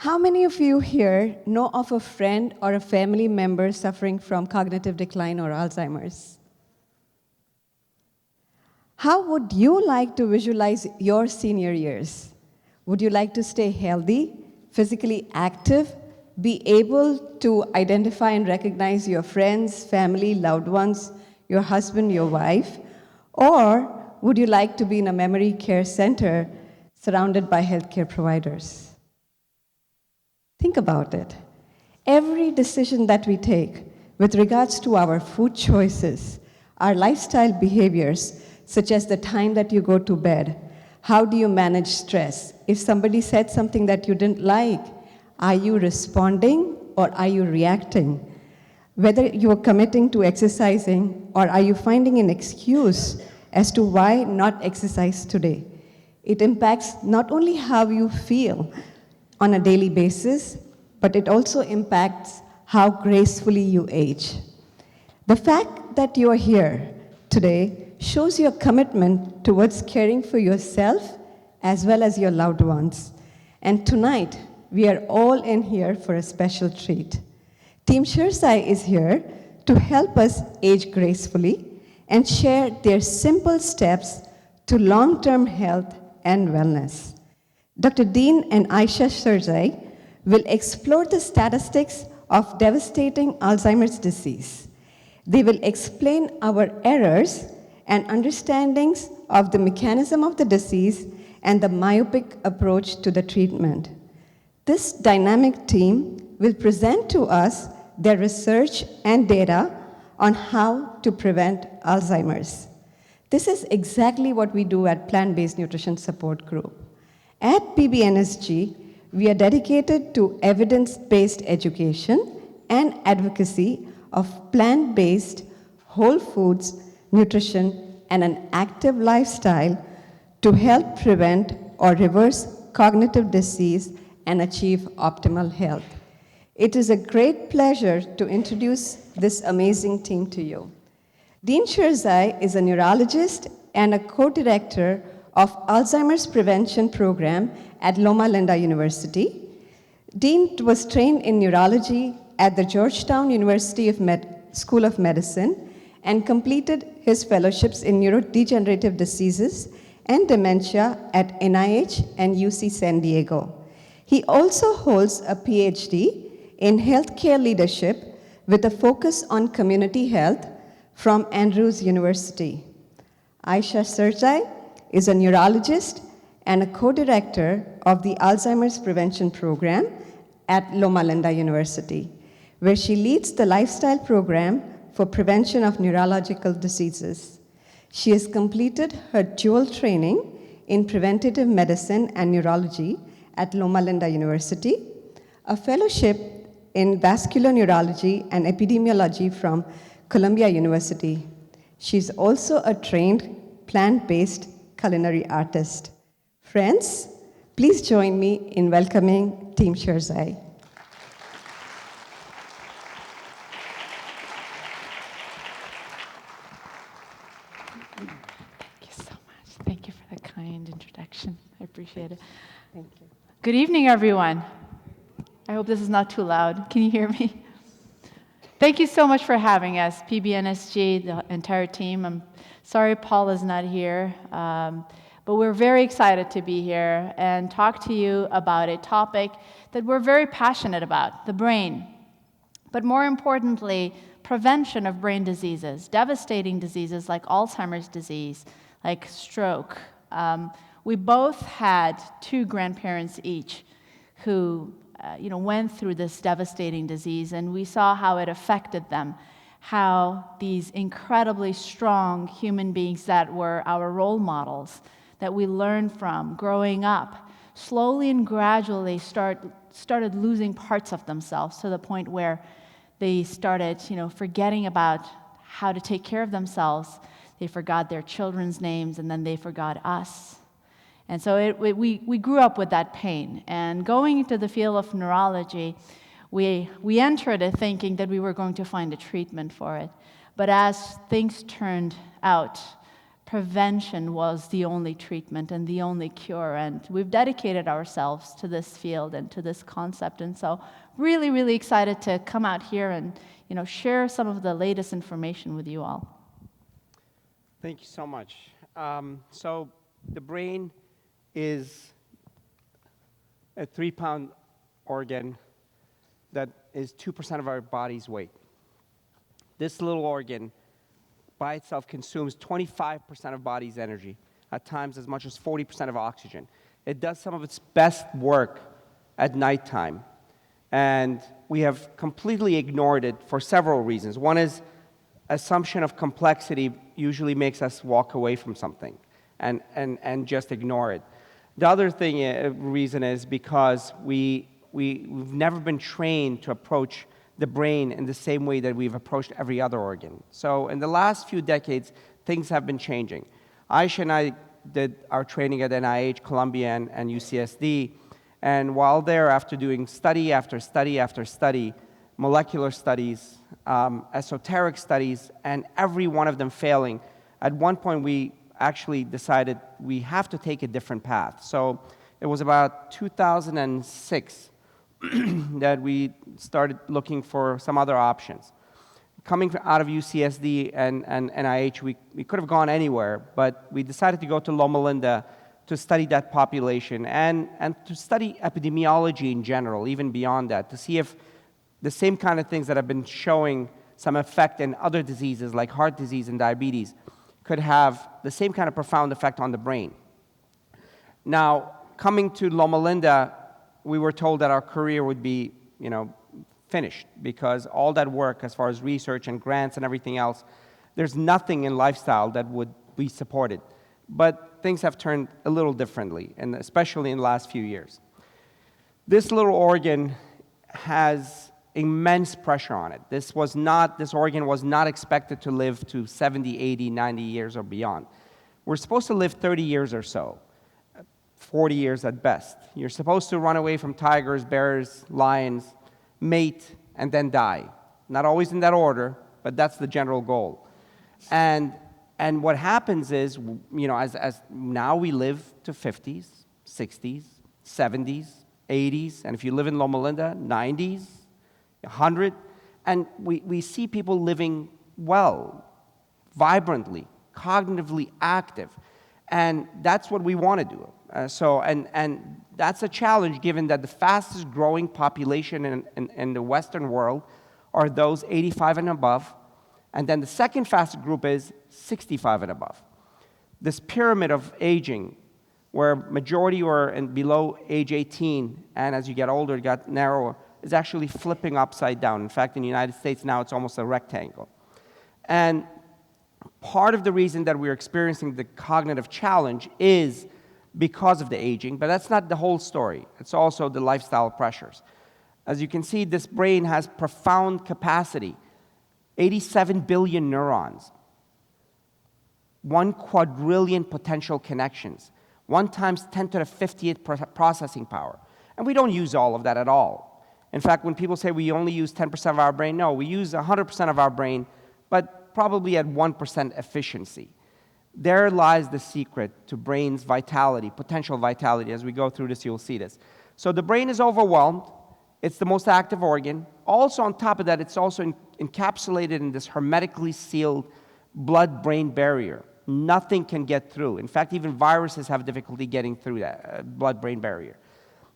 How many of you here know of a friend or a family member suffering from cognitive decline or Alzheimer's? How would you like to visualize your senior years? Would you like to stay healthy, physically active, be able to identify and recognize your friends, family, loved ones, your husband, your wife? Or would you like to be in a memory care center surrounded by healthcare providers? Think about it. Every decision that we take with regards to our food choices, our lifestyle behaviors, such as the time that you go to bed, how do you manage stress? If somebody said something that you didn't like, are you responding or are you reacting? Whether you are committing to exercising or are you finding an excuse as to why not exercise today? It impacts not only how you feel on a daily basis, but it also impacts how gracefully you age. The fact that you are here today shows your commitment towards caring for yourself as well as your loved ones. And tonight, we are all in here for a special treat. Team Sherzai is here to help us age gracefully and share their simple steps to long-term health and wellness. Dr. Dean and Ayesha Sherzai will explore the statistics of devastating Alzheimer's disease. They will explain our errors and understandings of the mechanism of the disease and the myopic approach to the treatment. This dynamic team will present to us their research and data on how to prevent Alzheimer's. This is exactly what we do at Plant-Based Nutrition Support Group. At PBNSG, we are dedicated to evidence-based education and advocacy of plant-based, whole foods, nutrition, and an active lifestyle to help prevent or reverse cognitive disease and achieve optimal health. It is a great pleasure to introduce this amazing team to you. Dean Sherzai is a neurologist and a co-director of Alzheimer's Prevention Program at Loma University. Dean was trained in neurology at the Georgetown University School of Medicine and completed his fellowships in neurodegenerative diseases and dementia at NIH and UC San Diego. He also holds a PhD in healthcare leadership with a focus on community health from Andrews University. Ayesha Sherzai is a neurologist and a co-director of the Alzheimer's Prevention Program at Loma University, where she leads the lifestyle program for prevention of neurological diseases. She has completed her dual training in preventative medicine and neurology at Loma University, a fellowship in vascular neurology and epidemiology from Columbia University. She's also a trained plant-based culinary artist. Friends, please join me in welcoming Team Sherzai. Thank you for the kind introduction. I appreciate it. Thank you. Good evening, everyone. I hope this is not too loud. Can you hear me? Thank you so much for having us, PBNSG, the entire team. I'm sorry Paul is not here, but we're very excited to be here and talk to you about a topic that we're very passionate about, the brain. But more importantly, prevention of brain diseases, devastating diseases like Alzheimer's disease, like stroke. We both had two grandparents each who went through this devastating disease, and we saw how it affected them, how these incredibly strong human beings that were our role models, that we learned from growing up, slowly and gradually started losing parts of themselves to the point where they started forgetting about how to take care of themselves. They forgot their children's names, and then they forgot us. And so we grew up with that pain. And going into the field of neurology, we entered it thinking that we were going to find a treatment for it. But as things turned out, prevention was the only treatment and the only cure. And we've dedicated ourselves to this field and to this concept. And so really, really excited to come out here and share some of the latest information with you all. Thank you so much. So the brain is a 3-pound organ that is 2% of our body's weight. This little organ by itself consumes 25% of body's energy, at times as much as 40% of oxygen. It does some of its best work at nighttime, and we have completely ignored it for several reasons. One is assumption of complexity usually makes us walk away from something and just ignore it. The other reason is because we've never been trained to approach the brain in the same way that we've approached every other organ. So in the last few decades, things have been changing. Ayesha and I did our training at NIH, Columbia, and UCSD, and while there, after doing study after study after study, molecular studies, esoteric studies, and every one of them failing, at one point we actually decided we have to take a different path. So it was about 2006 that we started looking for some other options. Coming out of UCSD and NIH, we could have gone anywhere, but we decided to go to Loma Linda to study that population and to study epidemiology in general, even beyond that, to see if the same kind of things that have been showing some effect in other diseases like heart disease and diabetes could have the same kind of profound effect on the brain. Now, coming to Loma Linda, we were told that our career would be, finished, because all that work as far as research and grants and everything else, there's nothing in lifestyle that would be supported. But things have turned a little differently, and especially in the last few years. This little organ has immense pressure on it. This organ was not expected to live to 70, 80, 90 years or beyond. We're supposed to live 30 years or so. 40 years at best. You're supposed to run away from tigers, bears, lions, mate, and then die. Not always in that order, but that's the general goal. And what happens is, as now we live to 50s, 60s, 70s, 80s, and if you live in Loma Linda, 90s, 100, and we see people living well, vibrantly, cognitively active, and that's what we want to do. And that's a challenge, given that the fastest growing population in the Western world are those 85 and above, and then the second fastest group is 65 and above. This pyramid of aging, where majority were below age 18, and as you get older, it got narrower, is actually flipping upside down. In fact, in the United States now, it's almost a rectangle. And part of the reason that we're experiencing the cognitive challenge is because of the aging, but that's not the whole story. It's also the lifestyle pressures. As you can see, this brain has profound capacity, 87 billion neurons, 1 quadrillion potential connections, 1 times 10 to the 50th processing power. And we don't use all of that at all. In fact, when people say we only use 10% of our brain, no, we use 100% of our brain, but probably at 1% efficiency. There lies the secret to brain's vitality, potential vitality. As we go through this, you'll see this. So the brain is overwhelmed. It's the most active organ. Also, on top of that, it's also encapsulated in this hermetically sealed blood-brain barrier. Nothing can get through. In fact, even viruses have difficulty getting through that blood-brain barrier.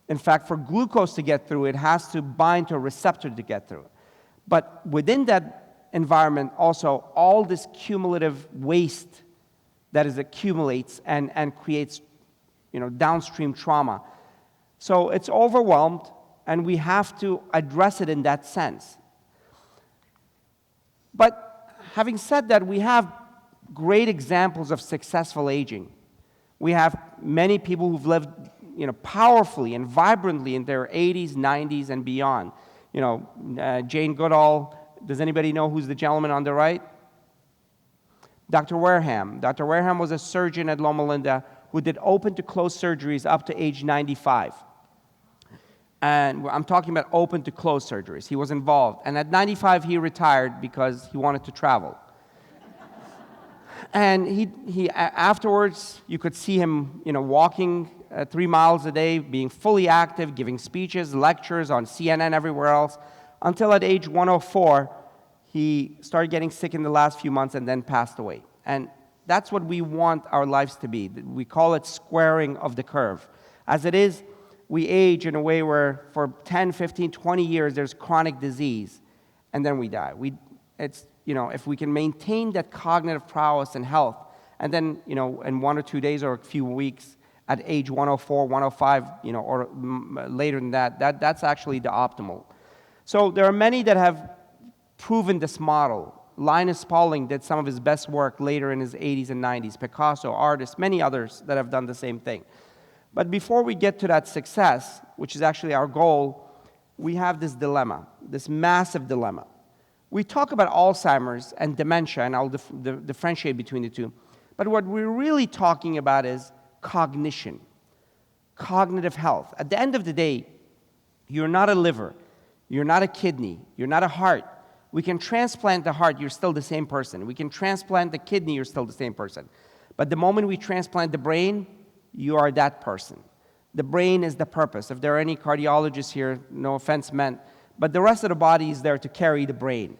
In fact, for glucose to get through, it has to bind to a receptor to get through. But within that environment, also, all this cumulative waste that accumulates and creates, downstream trauma. So it's overwhelmed, and we have to address it in that sense. But having said that, we have great examples of successful aging. We have many people who've lived, powerfully and vibrantly in their 80s, 90s, and beyond. Jane Goodall. Does anybody know who's the gentleman on the right? Dr. Wareham. Dr. Wareham was a surgeon at Loma Linda who did open to close surgeries up to age 95. And I'm talking about open to close surgeries. He was involved. And at 95, he retired because he wanted to travel. And afterwards, you could see him, walking 3 miles a day, being fully active, giving speeches, lectures on CNN, everywhere else, until at age 104, he started getting sick in the last few months and then passed away. And that's what we want our lives to be. We call it squaring of the curve. As it is, we age in a way where for 10, 15, 20 years, there's chronic disease, and then we die. If we can maintain that cognitive prowess and health, and then, in 1 or 2 days or a few weeks, at age 104, 105, or later than that's actually the optimal. So there are many that have proven this model. Linus Pauling did some of his best work later in his 80s and 90s. Picasso, artists, many others that have done the same thing. But before we get to that success, which is actually our goal, we have this dilemma, this massive dilemma. We talk about Alzheimer's and dementia, and I'll differentiate between the two. But what we're really talking about is cognition, cognitive health. At the end of the day, you're not a liver, you're not a kidney, you're not a heart. We can transplant the heart, you're still the same person. We can transplant the kidney, you're still the same person. But the moment we transplant the brain, you are that person. The brain is the purpose. If there are any cardiologists here, no offense meant, but the rest of the body is there to carry the brain.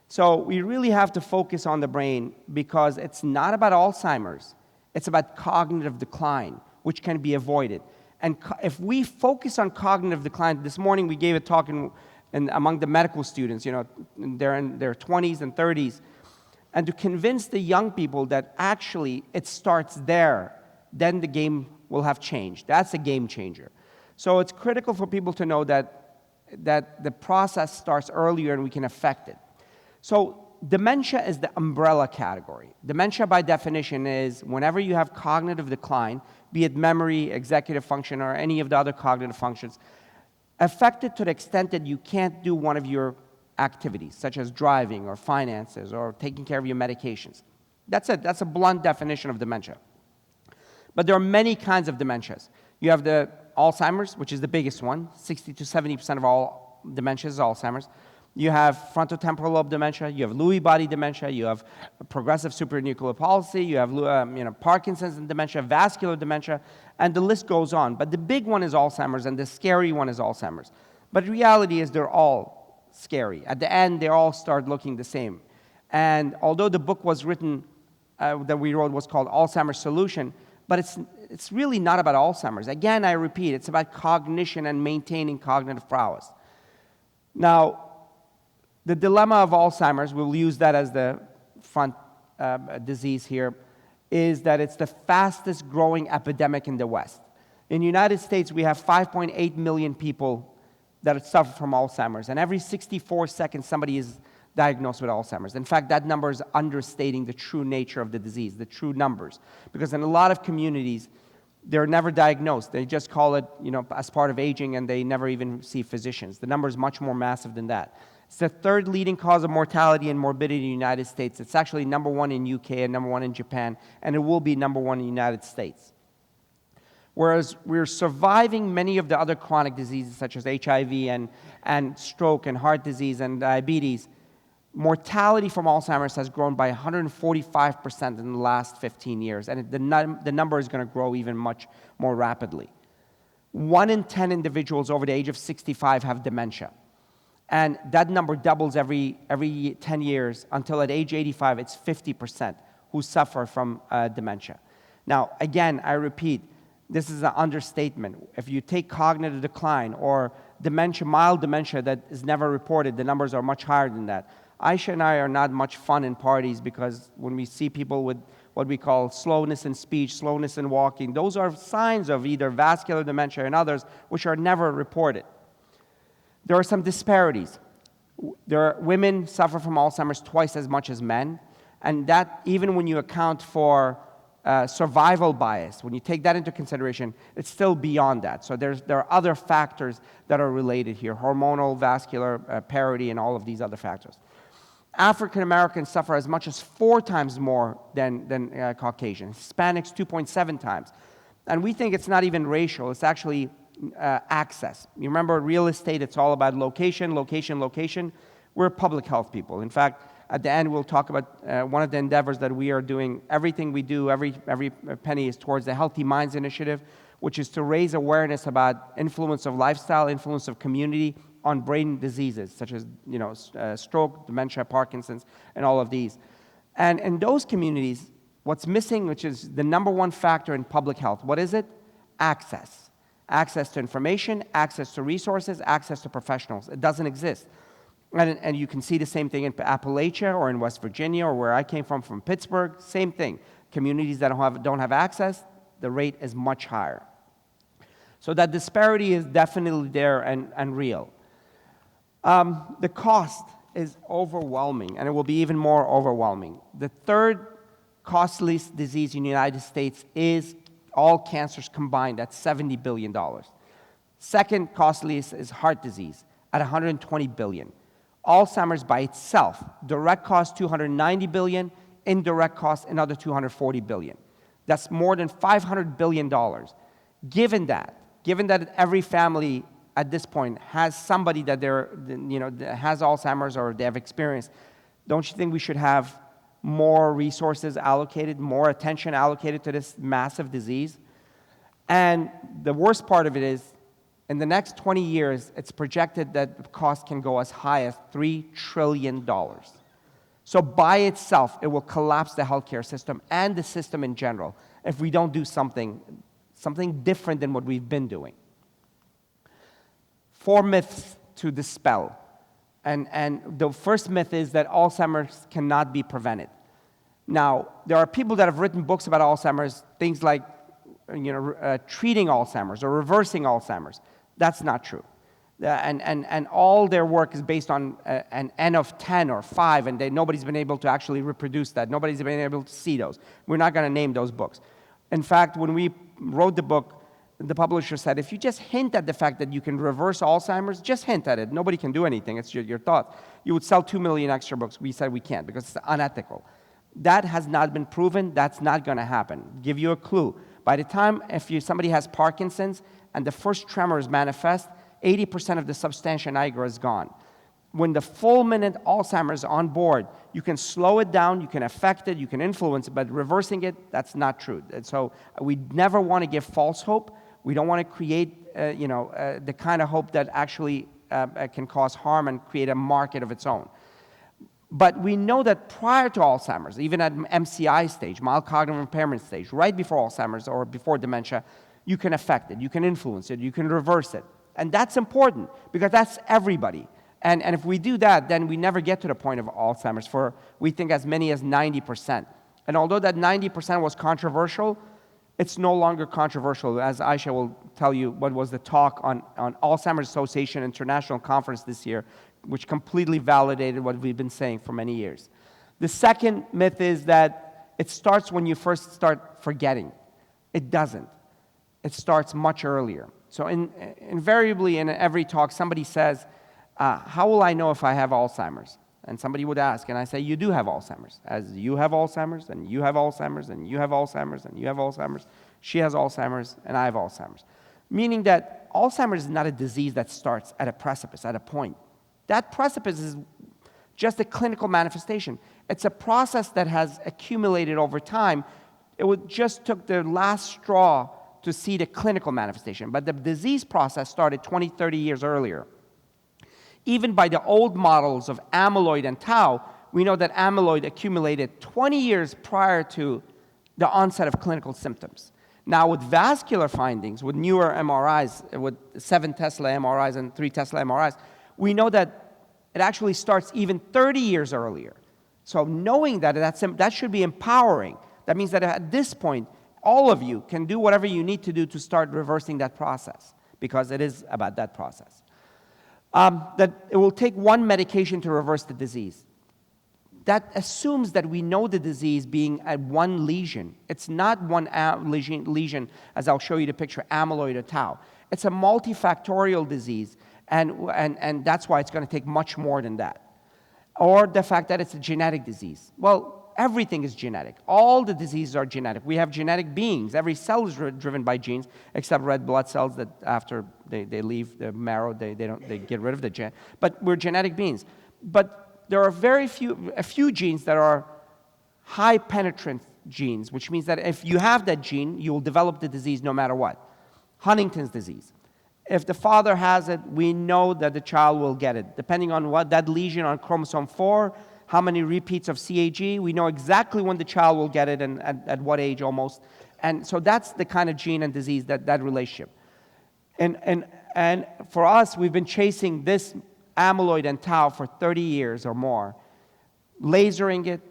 So we really have to focus on the brain because it's not about Alzheimer's. It's about cognitive decline, which can be avoided. And if we focus on cognitive decline, this morning we gave a talk among the medical students, they're in their 20s and 30s, and to convince the young people that actually it starts there, then the game will have changed. That's a game changer. So it's critical for people to know that the process starts earlier and we can affect it. So dementia is the umbrella category. Dementia, by definition, is whenever you have cognitive decline, be it memory, executive function, or any of the other cognitive functions, affected to the extent that you can't do one of your activities, such as driving or finances or taking care of your medications. That's it. That's a blunt definition of dementia. But there are many kinds of dementias. You have the Alzheimer's, which is the biggest one. 60 to 70% of all dementia is Alzheimer's. You have frontotemporal lobe dementia. You have Lewy body dementia. You have progressive supranuclear palsy. You have Parkinson's and dementia, vascular dementia, and the list goes on. But the big one is Alzheimer's, and the scary one is Alzheimer's. But reality is they're all scary. At the end, they all start looking the same. And although the book was written, that we wrote was called Alzheimer's Solution, but it's really not about Alzheimer's. Again, I repeat, it's about cognition and maintaining cognitive prowess. Now, the dilemma of Alzheimer's, we'll use that as the front disease here, is that it's the fastest growing epidemic in the West. In the United States, we have 5.8 million people that suffer from Alzheimer's, and every 64 seconds somebody is diagnosed with Alzheimer's. In fact, that number is understating the true nature of the disease, the true numbers. Because in a lot of communities, they're never diagnosed. They just call it, as part of aging, and they never even see physicians. The number is much more massive than that. It's the third leading cause of mortality and morbidity in the United States. It's actually number one in UK and number one in Japan, and it will be number one in the United States. Whereas we're surviving many of the other chronic diseases such as HIV and stroke and heart disease and diabetes, mortality from Alzheimer's has grown by 145% in the last 15 years, and the number is going to grow even much more rapidly. 1 in 10 individuals over the age of 65 have dementia. And that number doubles every 10 years until at age 85, it's 50% who suffer from dementia. Now, again, I repeat, this is an understatement. If you take cognitive decline or dementia, mild dementia that is never reported, the numbers are much higher than that. Ayesha and I are not much fun in parties because when we see people with what we call slowness in speech, slowness in walking, those are signs of either vascular dementia and others which are never reported. There are some disparities. Women suffer from Alzheimer's twice as much as men, and that even when you account for survival bias, when you take that into consideration, it's still beyond that. So there are other factors that are related here, hormonal, vascular, parity, and all of these other factors. African Americans suffer as much as 4 times more than Caucasians. Hispanics, 2.7 times. And we think it's not even racial, it's actually access. You remember real estate, it's all about location, location, location. We're public health people. In fact, at the end, we'll talk about one of the endeavors that we are doing. Everything we do, every penny is towards the Healthy Minds Initiative, which is to raise awareness about influence of lifestyle, influence of community on brain diseases, such as stroke, dementia, Parkinson's, and all of these. And in those communities, what's missing, which is the #1 factor in public health, what is it? Access. Access to information, access to resources, access to professionals. It doesn't exist. And you can see the same thing in Appalachia or in West Virginia or where I came from Pittsburgh, same thing. Communities that don't have access, the rate is much higher. So that disparity is definitely there and real. The cost is overwhelming, and it will be even more overwhelming. The third costliest disease in the United States is all cancers combined at $70 billion. Second costliest is heart disease at $120 billion. Alzheimer's by itself, direct cost $290 billion, indirect cost another $240 billion. That's more than $500 billion. Given that every family at this point has somebody that has Alzheimer's or they have experienced, don't you think we should have more resources allocated, more attention allocated to this massive disease? And the worst part of it is, in the next 20 years, it's projected that the cost can go as high as $3 trillion. So by itself, it will collapse the healthcare system and the system in general if we don't do something different than what we've been doing. 4 myths to dispel. And the first myth is that Alzheimer's cannot be prevented. Now, there are people that have written books about Alzheimer's, things like treating Alzheimer's or reversing Alzheimer's. That's not true. And all their work is based on an N of 10 or 5, and nobody's been able to actually reproduce that. Nobody's been able to see those. We're not going to name those books. In fact, when we wrote the book, the publisher said, if you just hint at the fact that you can reverse Alzheimer's, just hint at it. Nobody can do anything. It's your thought. You would sell 2 million extra books. We said we can't because it's unethical. That has not been proven. That's not going to happen. Give you a clue. By the time somebody has Parkinson's and the first tremors manifest, 80% of the substantia nigra is gone. When the fulminant Alzheimer's is on board, you can slow it down, you can affect it, you can influence it, but reversing it, that's not true. And so we never want to give false hope. We don't want to create the kind of hope that actually can cause harm and create a market of its own. But we know that prior to Alzheimer's, even at MCI stage, mild cognitive impairment stage, right before Alzheimer's or before dementia, you can affect it, you can influence it, you can reverse it. And that's important because that's everybody. And if we do that, then we never get to the point of Alzheimer's for, we think, as many as 90%. And although that 90% was controversial, it's no longer controversial. As Ayesha will tell you what was the talk on Alzheimer's Association International Conference this year, which completely validated what we've been saying for many years. The second myth is that it starts when you first start forgetting. It doesn't. It starts much earlier. So invariably in every talk, somebody says, how will I know if I have Alzheimer's? And somebody would ask, and I say, you do have Alzheimer's. As you have Alzheimer's, and you have Alzheimer's, and you have Alzheimer's, and you have Alzheimer's, she has Alzheimer's, and I have Alzheimer's. Meaning that Alzheimer's is not a disease that starts at a precipice, at a point. That precipice is just a clinical manifestation. It's a process that has accumulated over time. It just took the last straw to see the clinical manifestation. But the disease process started 20, 30 years earlier. Even by the old models of amyloid and tau, we know that amyloid accumulated 20 years prior to the onset of clinical symptoms. Now with vascular findings, with newer MRIs, with 7 Tesla MRIs and 3 Tesla MRIs, we know that it actually starts even 30 years earlier. So knowing that, that should be empowering. That means that at this point, all of you can do whatever you need to do to start reversing that process, because it is about that process. That it will take one medication to reverse the disease. That assumes that we know the disease being at one lesion. It's not one lesion, as I'll show you the picture, amyloid or tau. It's a multifactorial disease, and that's why it's going to take much more than that. Or the fact that it's a genetic disease. Well, everything is genetic. All the diseases are genetic. We have genetic beings. Every cell is driven by genes, except red blood cells that after they leave the marrow, they get rid of the gene. But we're genetic beings. But there are a few genes that are high penetrant genes, which means that if you have that gene, you will develop the disease no matter what. Huntington's disease. If the father has it, we know that the child will get it. Depending on what that lesion on chromosome 4, how many repeats of CAG, we know exactly when the child will get it and at what age almost. And so that's the kind of gene and disease, that relationship. And for us, we've been chasing this amyloid and tau for 30 years or more, lasering it,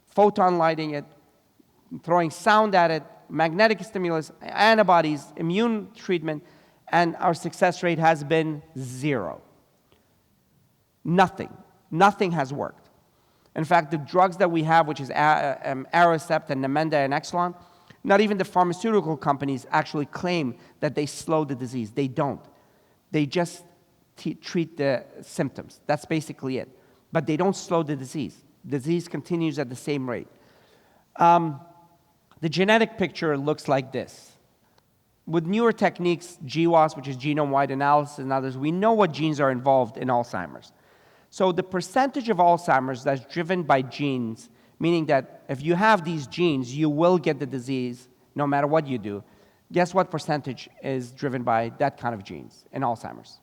photon lighting it, throwing sound at it, magnetic stimulus, antibodies, immune treatment, and our success rate has been 0. Nothing. Nothing has worked. In fact, the drugs that we have, which is Aricept and Namenda and Exelon, not even the pharmaceutical companies actually claim that they slow the disease. They don't. They just treat the symptoms. That's basically it. But they don't slow the disease. The disease continues at the same rate. The genetic picture looks like this. With newer techniques, GWAS, which is genome-wide analysis, and others, we know what genes are involved in Alzheimer's. So the percentage of Alzheimer's that's driven by genes, meaning that if you have these genes, you will get the disease no matter what you do. Guess what percentage is driven by that kind of genes in Alzheimer's?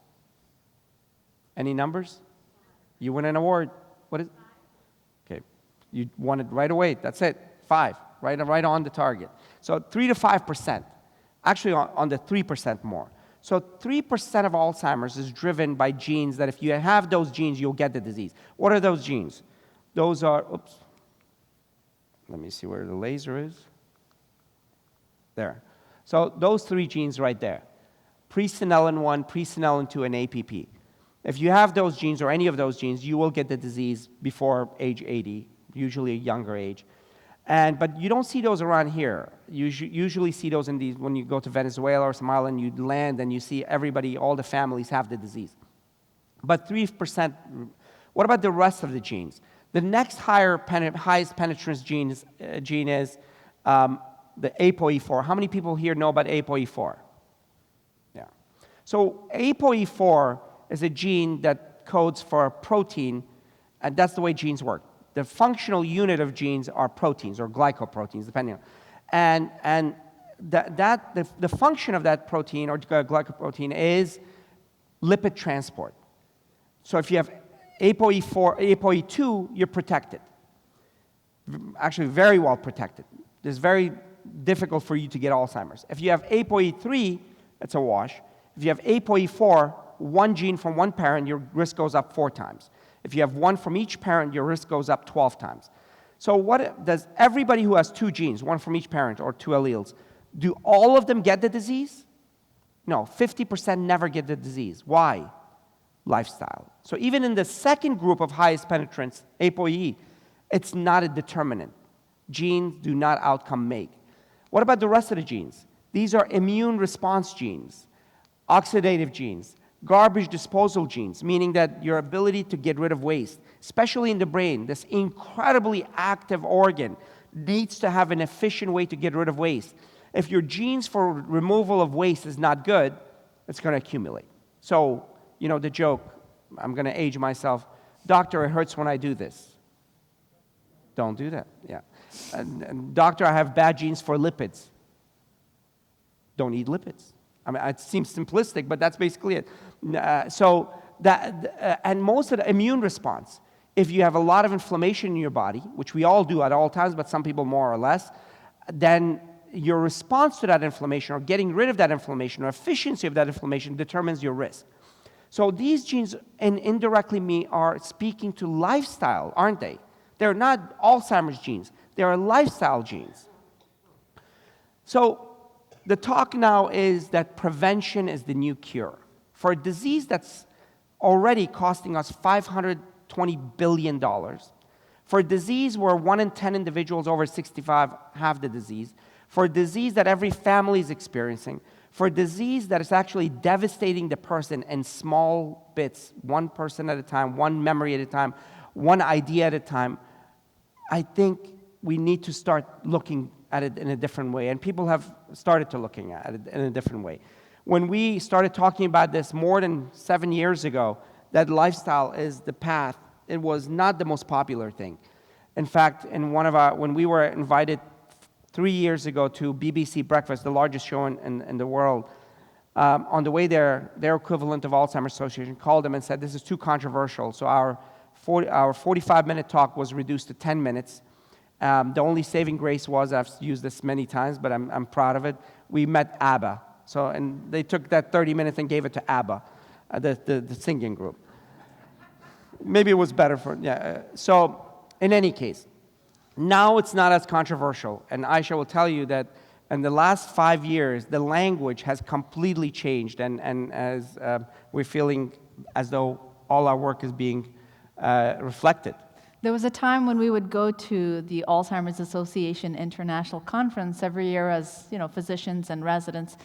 Any numbers? You win an award. What is it? Okay, you won it right away. That's it. 5, right on the target. So 3 to 5%. Actually, on the 3% more. So 3% of Alzheimer's is driven by genes that if you have those genes, you'll get the disease. What are those genes? Those are, oops. Let me see where the laser is. There. So those 3 genes right there. Presenilin 1, presenilin 2, and APP. If you have those genes or any of those genes, you will get the disease before age 80, usually a younger age. But you don't see those around here. You usually see those in these, when you go to Venezuela or some island, you land and you see everybody, all the families have the disease. But 3%, what about the rest of the genes? The next highest penetrance gene is the ApoE4. How many people here know about ApoE4? Yeah. So ApoE4 is a gene that codes for a protein, and that's the way genes work. The functional unit of genes are proteins or glycoproteins, depending on. And the function of that protein or glycoprotein is lipid transport. So if you have ApoE4, ApoE2, you're protected. Actually, very well protected. It's very difficult for you to get Alzheimer's. If you have ApoE3, it's a wash. If you have ApoE4, one gene from one parent, your risk goes up 4 times. If you have one from each parent, your risk goes up 12 times. So what does everybody who has 2 genes, one from each parent or 2 alleles, do all of them get the disease? No, 50% never get the disease. Why? Lifestyle. So even in the second group of highest penetrance, ApoE, it's not a determinant. Genes do not outcome make. What about the rest of the genes? These are immune response genes, oxidative genes, garbage disposal genes, meaning that your ability to get rid of waste, especially in the brain, this incredibly active organ, needs to have an efficient way to get rid of waste. If your genes for removal of waste is not good, it's going to accumulate. So, you know, the joke, I'm going to age myself, doctor, it hurts when I do this. Don't do that, yeah. And doctor, I have bad genes for lipids. Don't eat lipids. I mean, it seems simplistic, but that's basically it. And most of the immune response, if you have a lot of inflammation in your body, which we all do at all times, but some people more or less, then your response to that inflammation or getting rid of that inflammation or efficiency of that inflammation determines your risk. So these genes indirectly are speaking to lifestyle, aren't they? They're not Alzheimer's genes. They are lifestyle genes. So the talk now is that prevention is the new cure. For a disease that's already costing us $520 billion, for a disease where 1 in 10 individuals over 65 have the disease, for a disease that every family is experiencing, for a disease that is actually devastating the person in small bits, one person at a time, one memory at a time, one idea at a time, I think we need to start looking at it in a different way. And people have started to looking at it in a different way. When we started talking about this more than 7 years ago, that lifestyle is the path, it was not the most popular thing. In fact, when we were invited 3 years ago to BBC Breakfast, the largest show in the world, on the way there, their equivalent of Alzheimer's Association called them and said, this is too controversial. So our 45-minute talk was reduced to 10 minutes. The only saving grace was, I've used this many times, but I'm proud of it, we met ABBA. And they took that 30 minutes and gave it to ABBA, the singing group. Maybe it was better for, yeah. So in any case, now it's not as controversial. And Ayesha will tell you that in the last 5 years, the language has completely changed. And as we're feeling as though all our work is being reflected. There was a time when we would go to the Alzheimer's Association International Conference every year as, physicians and residents.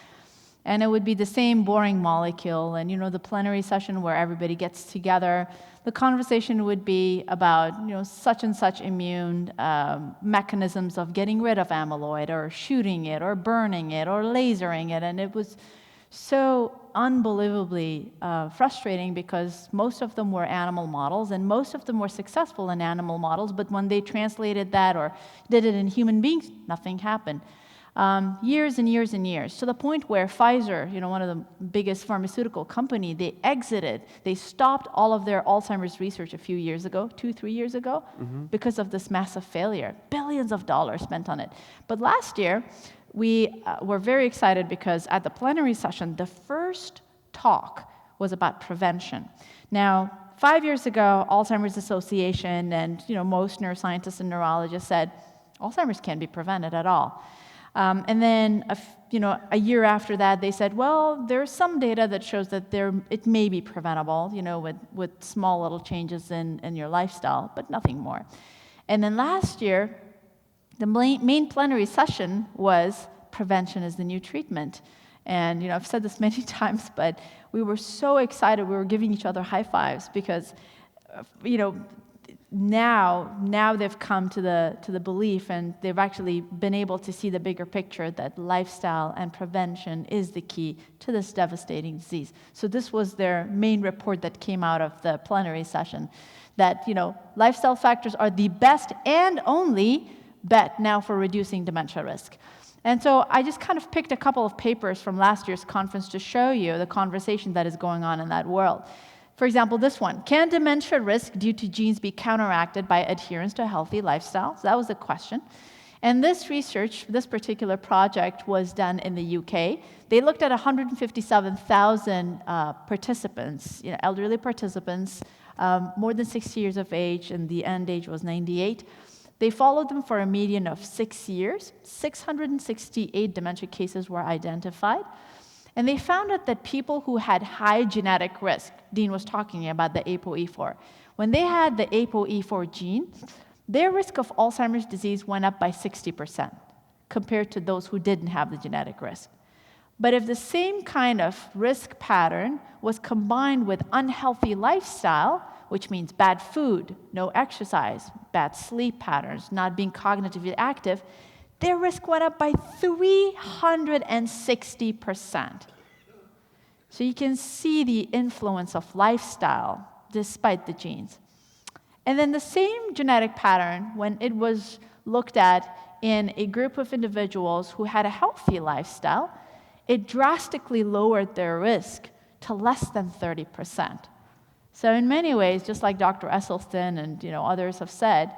And it would be the same boring molecule. And, the plenary session where everybody gets together, the conversation would be about, such and such immune mechanisms of getting rid of amyloid or shooting it or burning it or lasering it. And it was so unbelievably frustrating because most of them were animal models and most of them were successful in animal models. But when they translated that or did it in human beings, nothing happened. Years and years and years, to the point where Pfizer, one of the biggest pharmaceutical company, they stopped all of their Alzheimer's research a few years ago, 2-3 years ago, because of this massive failure. Billions of dollars spent on it. But last year, we were very excited because at the plenary session, the first talk was about prevention. Now, 5 years ago, Alzheimer's Association and most neuroscientists and neurologists said, Alzheimer's can't be prevented at all. And then, a year after that, they said, well, there's some data that shows that it may be preventable, with small little changes in your lifestyle, but nothing more. And then last year, the main plenary session was prevention is the new treatment. And, I've said this many times, but we were so excited. We were giving each other high fives because, now they've come to the belief and they've actually been able to see the bigger picture that lifestyle and prevention is the key to this devastating disease. So this was their main report that came out of the plenary session, that lifestyle factors are the best and only bet now for reducing dementia risk. And so I just kind of picked a couple of papers from last year's conference to show you the conversation that is going on in that world. For example, this one, can dementia risk due to genes be counteracted by adherence to a healthy lifestyle? So that was the question. And this research, this particular project was done in the UK. They looked at 157,000 participants, elderly participants, more than 60 years of age, and the end age was 98. They followed them for a median of 6 years. 668 dementia cases were identified. And they found out that people who had high genetic risk, Dean was talking about the ApoE4, when they had the ApoE4 gene, their risk of Alzheimer's disease went up by 60% compared to those who didn't have the genetic risk. But if the same kind of risk pattern was combined with unhealthy lifestyle, which means bad food, no exercise, bad sleep patterns, not being cognitively active, their risk went up by 360%. So you can see the influence of lifestyle despite the genes. And then the same genetic pattern, when it was looked at in a group of individuals who had a healthy lifestyle, it drastically lowered their risk to less than 30%. So in many ways, just like Dr. Esselstyn and others have said,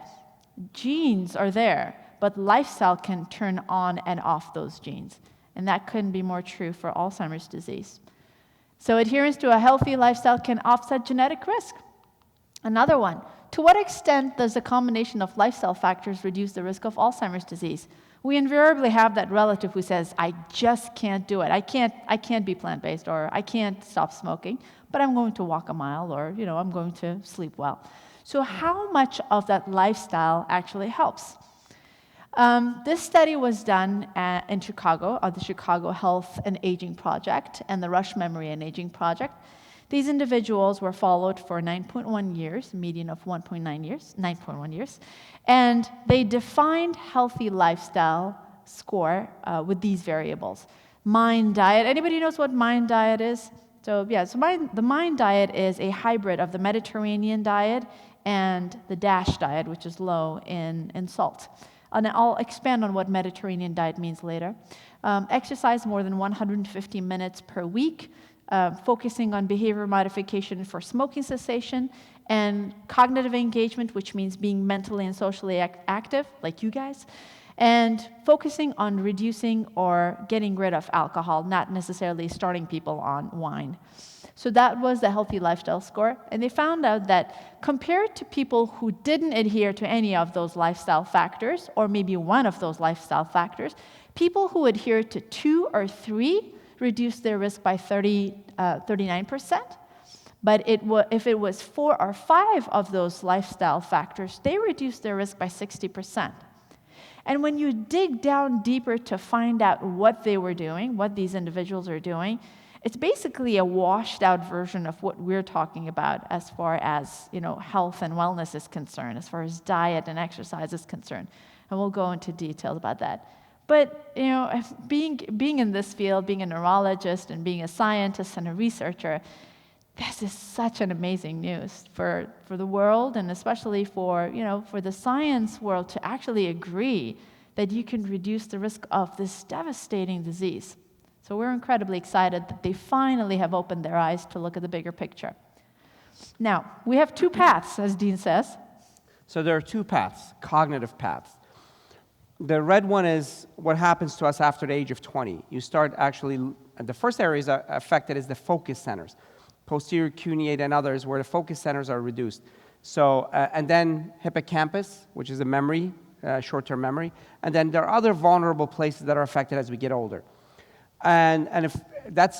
genes are there, but lifestyle can turn on and off those genes. And that couldn't be more true for Alzheimer's disease. So adherence to a healthy lifestyle can offset genetic risk. Another one, to what extent does a combination of lifestyle factors reduce the risk of Alzheimer's disease? We invariably have that relative who says, I just can't do it. I can't be plant-based, or I can't stop smoking, but I'm going to walk a mile, or I'm going to sleep well. So how much of that lifestyle actually helps? This study was done in Chicago, at the Chicago Health and Aging Project and the Rush Memory and Aging Project. These individuals were followed for 9.1 years, median of 9.1 years, and they defined healthy lifestyle score with these variables. MIND diet, anybody knows what MIND diet is? So yeah, so the MIND diet is a hybrid of the Mediterranean diet and the DASH diet, which is low in salt. And I'll expand on what Mediterranean diet means later. Exercise more than 150 minutes per week, focusing on behavior modification for smoking cessation, and cognitive engagement, which means being mentally and socially active, like you guys, and focusing on reducing or getting rid of alcohol, not necessarily starting people on wine. So that was the healthy lifestyle score, and they found out that compared to people who didn't adhere to any of those lifestyle factors, or maybe one of those lifestyle factors, people who adhered to 2 or 3 reduced their risk by 39%. But if it was 4 or 5 of those lifestyle factors, they reduced their risk by 60%. And when you dig down deeper to find out what they were doing, what these individuals are doing, it's basically a washed out version of what we're talking about as far as, health and wellness is concerned, as far as diet and exercise is concerned. And we'll go into details about that. But, being in this field, being a neurologist and being a scientist and a researcher, this is such an amazing news for the world, and especially for the science world to actually agree that you can reduce the risk of this devastating disease. So we're incredibly excited that they finally have opened their eyes to look at the bigger picture. Now, we have 2 paths, as Dean says. So there are 2 paths, cognitive paths. The red one is what happens to us after the age of 20. You start actually, the first areas affected is the focus centers, posterior cuneate and others, where the focus centers are reduced. So, and then hippocampus, which is a memory, short-term memory, and then there are other vulnerable places that are affected as we get older. And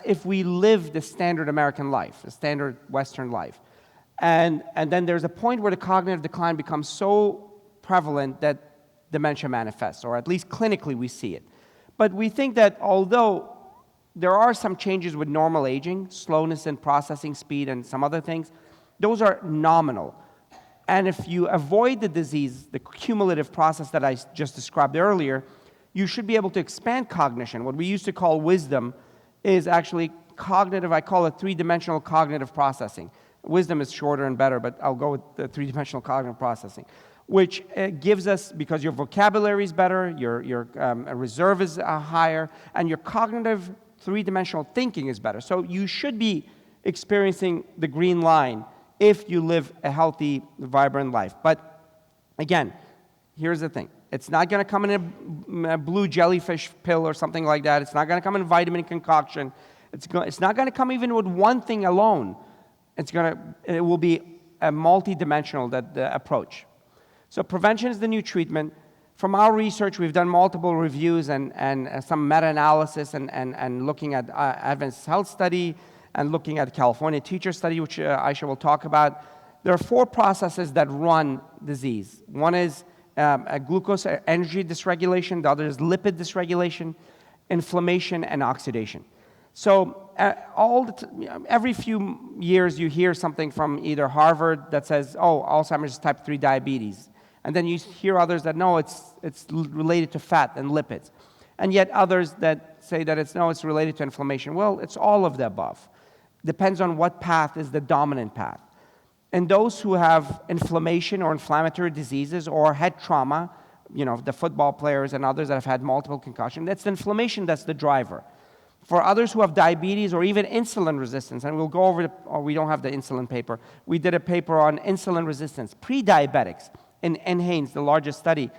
if we live the standard American life, the standard Western life. And then there's a point where the cognitive decline becomes so prevalent that dementia manifests, or at least clinically we see it. But we think that although there are some changes with normal aging, slowness in processing speed and some other things, those are nominal. And if you avoid the disease, the cumulative process that I just described earlier, you should be able to expand cognition. What we used to call wisdom is actually cognitive, I call it 3-dimensional cognitive processing. Wisdom is shorter and better, but I'll go with the 3-dimensional cognitive processing, which gives us, because your vocabulary is better, your reserve is higher, and your cognitive 3-dimensional thinking is better. So you should be experiencing the green line if you live a healthy, vibrant life. But again, here's the thing. It's not going to come in a blue jellyfish pill or something like that. It's not going to come in vitamin concoction. It's not going to come even with one thing alone. It will be a multi-dimensional approach. So prevention is the new treatment. From our research, we've done multiple reviews and some meta-analysis and looking at Advanced Health Study and looking at California Teacher Study, which Ayesha will talk about. There are 4 processes that run disease. One is glucose energy dysregulation, the other is lipid dysregulation, inflammation, and oxidation. So every few years you hear something from either Harvard that says, oh, Alzheimer's is type 3 diabetes. And then you hear others that, no, it's related to fat and lipids. And yet others that say that it's related to inflammation. Well, it's all of the above. Depends on what path is the dominant path. And those who have inflammation or inflammatory diseases or head trauma, the football players and others that have had multiple concussions, that's the inflammation that's the driver. For others who have diabetes or even insulin resistance, and we'll go over we don't have the insulin paper. We did a paper on insulin resistance, pre-diabetics in NHANES, the largest study.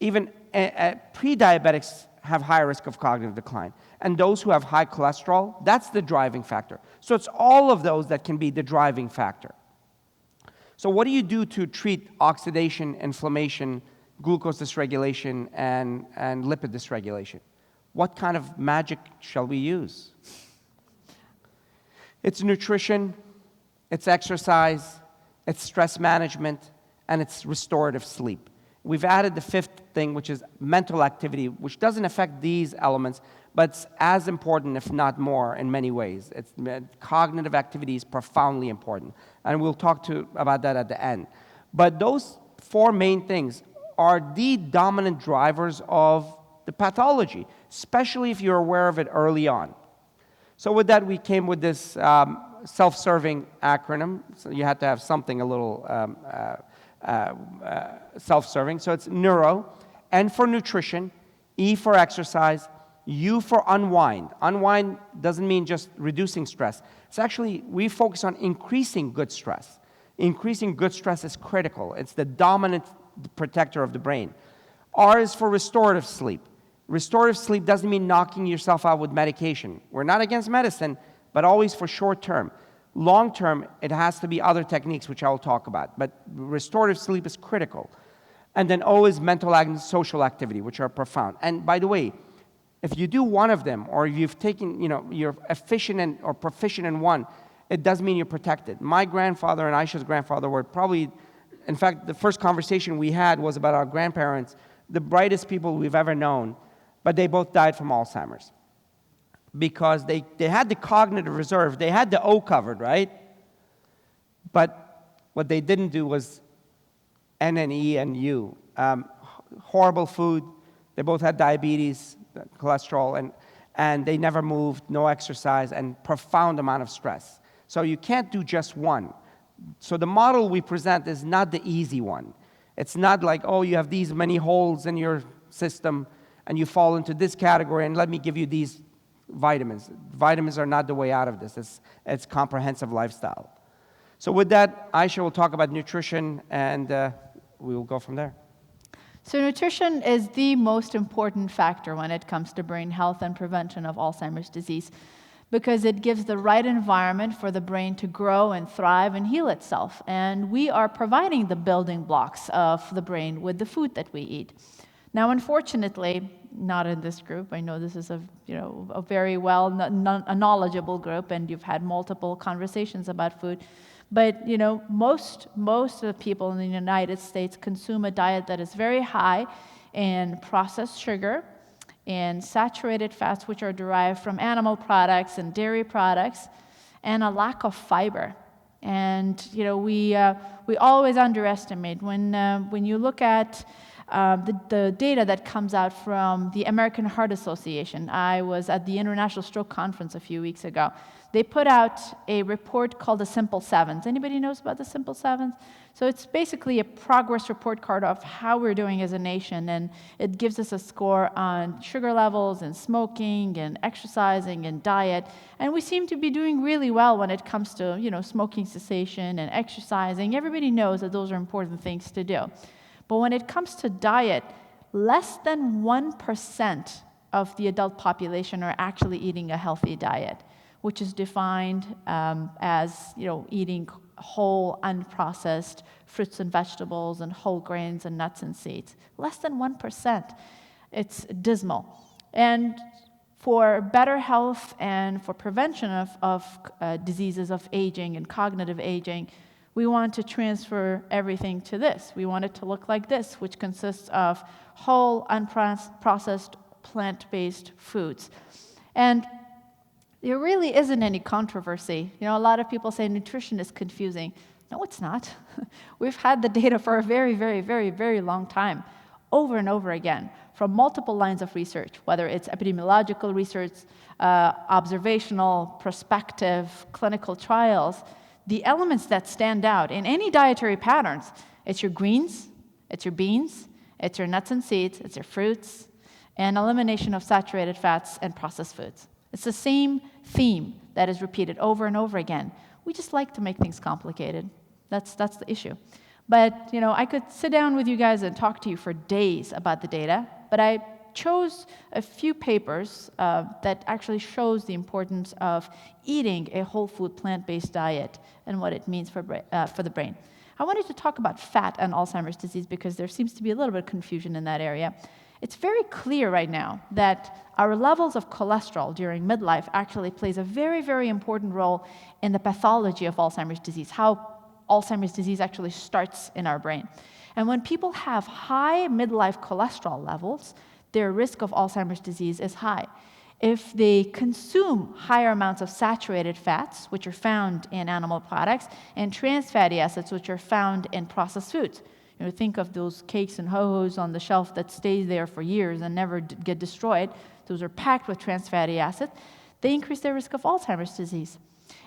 Even pre-diabetics have higher risk of cognitive decline. And those who have high cholesterol, that's the driving factor. So it's all of those that can be the driving factor. So what do you do to treat oxidation, inflammation, glucose dysregulation, and lipid dysregulation? What kind of magic shall we use? It's nutrition, it's exercise, it's stress management, and it's restorative sleep. We've added the 5th thing, which is mental activity, which doesn't affect these elements, but it's as important, if not more, in many ways. Cognitive activity is profoundly important, and we'll talk about that at the end. But those 4 main things are the dominant drivers of the pathology, especially if you're aware of it early on. So with that, we came with this self-serving acronym. So you had to have something a little self-serving. So it's NEURO, N for nutrition, E for exercise, U for unwind. Unwind doesn't mean just reducing stress. It's actually, we focus on increasing good stress. Increasing good stress is critical. It's the dominant protector of the brain. R is for restorative sleep. Restorative sleep doesn't mean knocking yourself out with medication. We're not against medicine, but always for short term. Long term, it has to be other techniques, which I will talk about. But restorative sleep is critical. And then O is mental and social activity, which are profound. And by the way, if you do one of them, or you've taken, you're efficient or proficient in one, it does mean you're protected. My grandfather and Ayesha's grandfather were probably, in fact, the first conversation we had was about our grandparents, the brightest people we've ever known, but they both died from Alzheimer's. Because they had the cognitive reserve, they had the O covered, right? But what they didn't do was N and E and U. Horrible food, they both had diabetes, cholesterol, and they never moved, no exercise, and profound amount of stress. So you can't do just one. So the model we present is not the easy one. It's not like, oh, you have these many holes in your system, and you fall into this category, and let me give you these vitamins. Vitamins are not the way out of this. It's comprehensive lifestyle. So with that, Ayesha will talk about nutrition, and we will go from there. So nutrition is the most important factor when it comes to brain health and prevention of Alzheimer's disease, because it gives the right environment for the brain to grow and thrive and heal itself. And we are providing the building blocks of the brain with the food that we eat. Now, unfortunately, not in this group. I know this is a very knowledgeable group, and you've had multiple conversations about food. But most of the people in the United States consume a diet that is very high in processed sugar and saturated fats, which are derived from animal products and dairy products, and a lack of fiber. And we always underestimate when you look at the data that comes out from the American Heart Association. I was at the International Stroke Conference a few weeks ago. They put out a report called the Simple Sevens. Anybody knows about the Simple Sevens? So it's basically a progress report card of how we're doing as a nation, and it gives us a score on sugar levels and smoking and exercising and diet. And we seem to be doing really well when it comes to smoking cessation and exercising. Everybody knows that those are important things to do. But when it comes to diet, less than 1% of the adult population are actually eating a healthy diet, which is defined as eating whole, unprocessed fruits and vegetables and whole grains and nuts and seeds. Less than 1%. It's dismal. And for better health and for prevention of diseases of aging and cognitive aging, we want to transfer everything to this. We want it to look like this, which consists of whole, unprocessed, plant-based foods. And there really isn't any controversy. A lot of people say nutrition is confusing. No, it's not. We've had the data for a very, very, very, very long time, over and over again, from multiple lines of research, whether it's epidemiological research, observational, prospective, clinical trials. The elements that stand out in any dietary patterns, it's your greens, it's your beans, it's your nuts and seeds, it's your fruits, and elimination of saturated fats and processed foods. It's the same theme that is repeated over and over again. We just like to make things complicated. That's the issue. But I could sit down with you guys and talk to you for days about the data, but I chose a few papers that actually shows the importance of eating a whole food plant-based diet and what it means for the brain. I wanted to talk about fat and Alzheimer's disease because there seems to be a little bit of confusion in that area. It's very clear right now that our levels of cholesterol during midlife actually plays a very, very important role in the pathology of Alzheimer's disease, how Alzheimer's disease actually starts in our brain. And when people have high midlife cholesterol levels, their risk of Alzheimer's disease is high. If they consume higher amounts of saturated fats, which are found in animal products, and trans fatty acids, which are found in processed foods. Think of those cakes and ho-hos on the shelf that stay there for years and never get destroyed. Those are packed with trans fatty acids. they increase their risk of Alzheimer's disease.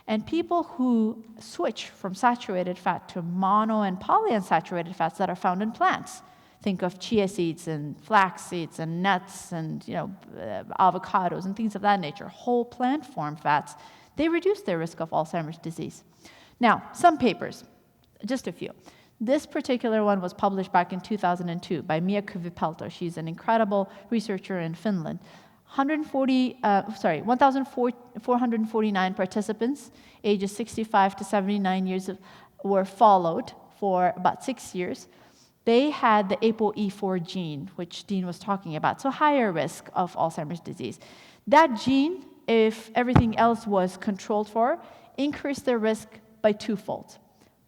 And people who switch from saturated fat to mono and polyunsaturated fats that are found in plants, think of chia seeds and flax seeds and nuts and avocados and things of that nature, whole plant form fats, they reduce their risk of Alzheimer's disease. Now, some papers, just a few. This particular one was published back in 2002 by Mia Kuvipelto. She's an incredible researcher in Finland. 1,449 participants, ages 65 to 79 years, were followed for about 6 years. They had the ApoE4 gene, which Dean was talking about, so higher risk of Alzheimer's disease. That gene, if everything else was controlled for, increased their risk by twofold.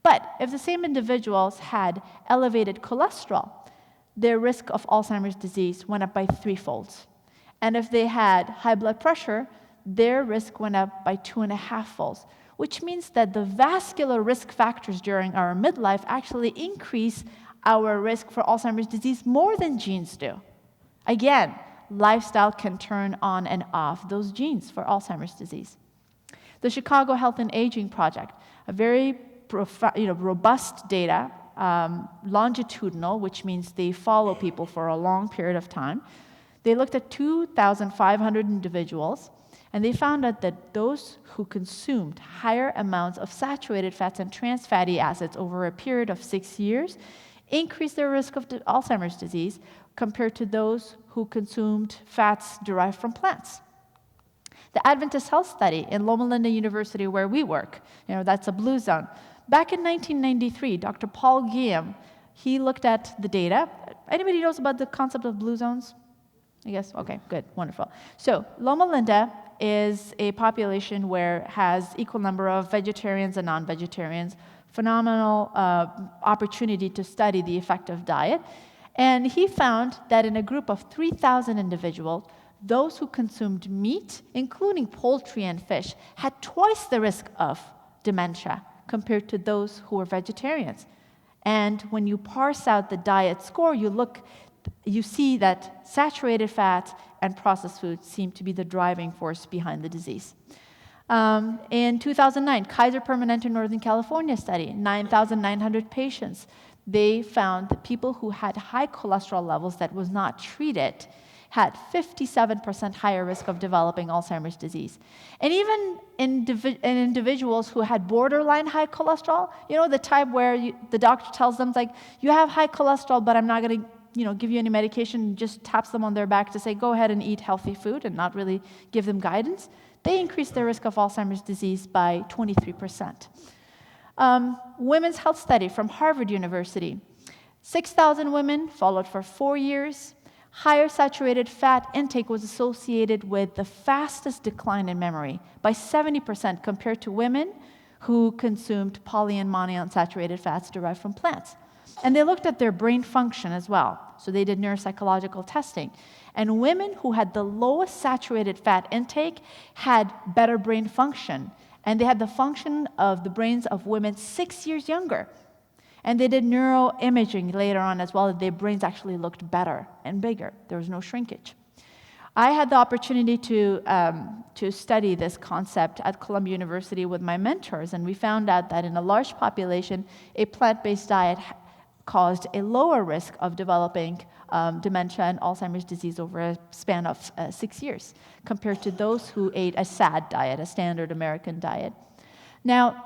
But if the same individuals had elevated cholesterol, their risk of Alzheimer's disease went up by threefold. And if they had high blood pressure, their risk went up by 2.5-folds, which means that the vascular risk factors during our midlife actually increase our risk for Alzheimer's disease more than genes do. Again, lifestyle can turn on and off those genes for Alzheimer's disease. The Chicago Health and Aging Project, a very robust data, longitudinal, which means they follow people for a long period of time. They looked at 2,500 individuals, and they found out that those who consumed higher amounts of saturated fats and trans fatty acids over a period of 6 years increased their risk of Alzheimer's disease compared to those who consumed fats derived from plants. The Adventist Health Study in Loma University, where we work, that's a blue zone. Back in 1993, Dr. Paul Guillaume, he looked at the data. Anybody knows about the concept of blue zones? I guess, okay, good, wonderful. So Loma Linda is a population where it has equal number of vegetarians and non-vegetarians, phenomenal opportunity to study the effect of diet. And he found that in a group of 3,000 individuals, those who consumed meat, including poultry and fish, had twice the risk of dementia compared to those who were vegetarians. And when you parse out the diet score, you see that saturated fats and processed foods seem to be the driving force behind the disease. In 2009, Kaiser Permanente Northern California study, 9,900 patients. They found that people who had high cholesterol levels that was not treated had 57% higher risk of developing Alzheimer's disease. And even in individuals who had borderline high cholesterol, the type where the doctor tells them, like, you have high cholesterol, but I'm not going to give you any medication, just taps them on their back to say, go ahead and eat healthy food and not really give them guidance, they increase their risk of Alzheimer's disease by 23%. Women's health study from Harvard University. 6,000 women followed for 4 years. Higher saturated fat intake was associated with the fastest decline in memory by 70% compared to women who consumed poly and monounsaturated fats derived from plants. And they looked at their brain function as well. So they did neuropsychological testing. And women who had the lowest saturated fat intake had better brain function. And they had the function of the brains of women 6 years younger. And they did neuroimaging later on as well. Their brains actually looked better and bigger. There was no shrinkage. I had the opportunity to study this concept at Columbia University with my mentors, and we found out that in a large population, a plant-based diet caused a lower risk of developing dementia and Alzheimer's disease over a span of 6 years compared to those who ate a SAD diet, a standard American diet. Now,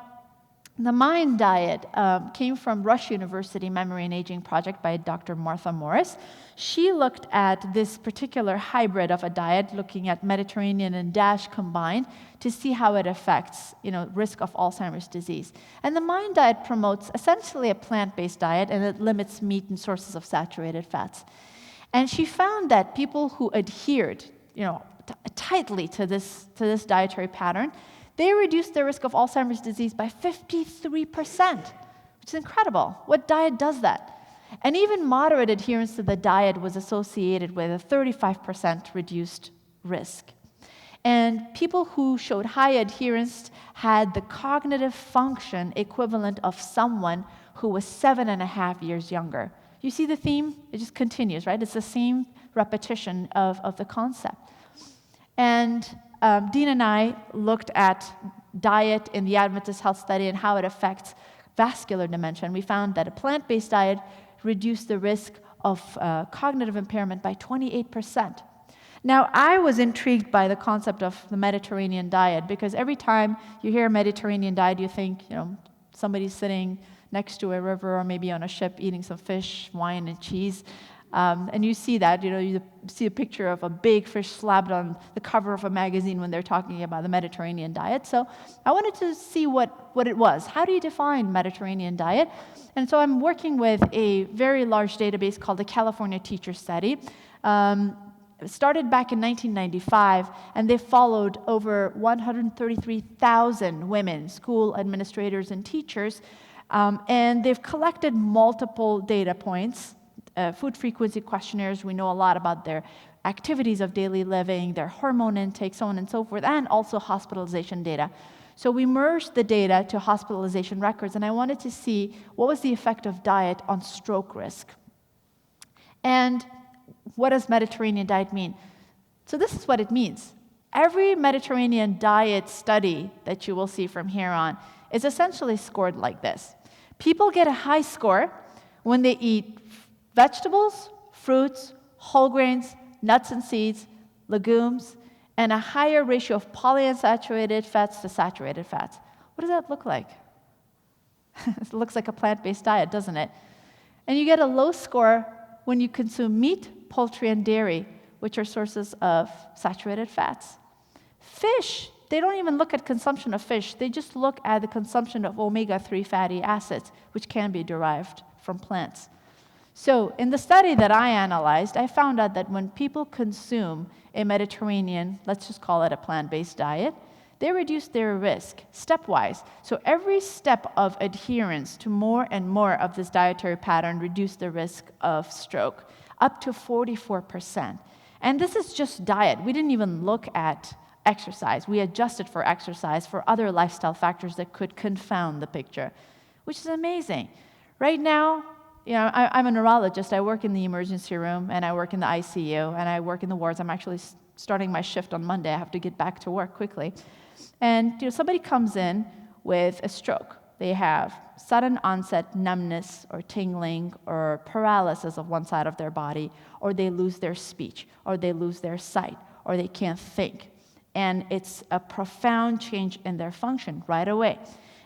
the MIND diet came from Rush University Memory and Aging Project by Dr. Martha Morris. She looked at this particular hybrid of a diet, looking at Mediterranean and DASH combined to see how it affects, risk of Alzheimer's disease. And the MIND diet promotes essentially a plant-based diet, and it limits meat and sources of saturated fats. And she found that people who adhered, tightly to this dietary pattern, they reduced their risk of Alzheimer's disease by 53%, which is incredible. What diet does that? And even moderate adherence to the diet was associated with a 35% reduced risk. And people who showed high adherence had the cognitive function equivalent of someone who was 7.5 years younger. You see the theme? It just continues, right? It's the same repetition of the concept. And Dean and I looked at diet in the Adventist Health Study and how it affects vascular dementia. And we found that a plant-based diet reduced the risk of cognitive impairment by 28%. Now, I was intrigued by the concept of the Mediterranean diet because every time you hear Mediterranean diet, you think, somebody's sitting next to a river or maybe on a ship eating some fish, wine, and cheese. And you see that, you see a picture of a big fish slapped on the cover of a magazine when they're talking about the Mediterranean diet. So I wanted to see what it was. How do you define Mediterranean diet? And so I'm working with a very large database called the California Teacher Study. It started back in 1995, and they followed over 133,000 women, school administrators and teachers, and they've collected multiple data points, food frequency questionnaires. We know a lot about their activities of daily living, their hormone intake, so on and so forth, and also hospitalization data. So we merged the data to hospitalization records, and I wanted to see what was the effect of diet on stroke risk. And what does Mediterranean diet mean? So this is what it means. Every Mediterranean diet study that you will see from here on is essentially scored like this. People get a high score when they eat vegetables, fruits, whole grains, nuts and seeds, legumes, and a higher ratio of polyunsaturated fats to saturated fats. What does that look like? It looks like a plant-based diet, doesn't it? And you get a low score when you consume meat, poultry, and dairy, which are sources of saturated fats. Fish, they don't even look at consumption of fish. They just look at the consumption of omega-3 fatty acids, which can be derived from plants. So in the study that I analyzed, I found out that when people consume a Mediterranean, let's just call it a plant-based diet, they reduce their risk stepwise. So every step of adherence to more and more of this dietary pattern reduced the risk of stroke, up to 44%. And this is just diet. We didn't even look at exercise. We adjusted for exercise for other lifestyle factors that could confound the picture, which is amazing. Right now, I'm a neurologist. I work in the emergency room, and I work in the ICU, and I work in the wards. I'm actually starting my shift on Monday. I have to get back to work quickly. And somebody comes in with a stroke. They have sudden onset numbness or tingling or paralysis of one side of their body, or they lose their speech, or they lose their sight, or they can't think. And it's a profound change in their function right away.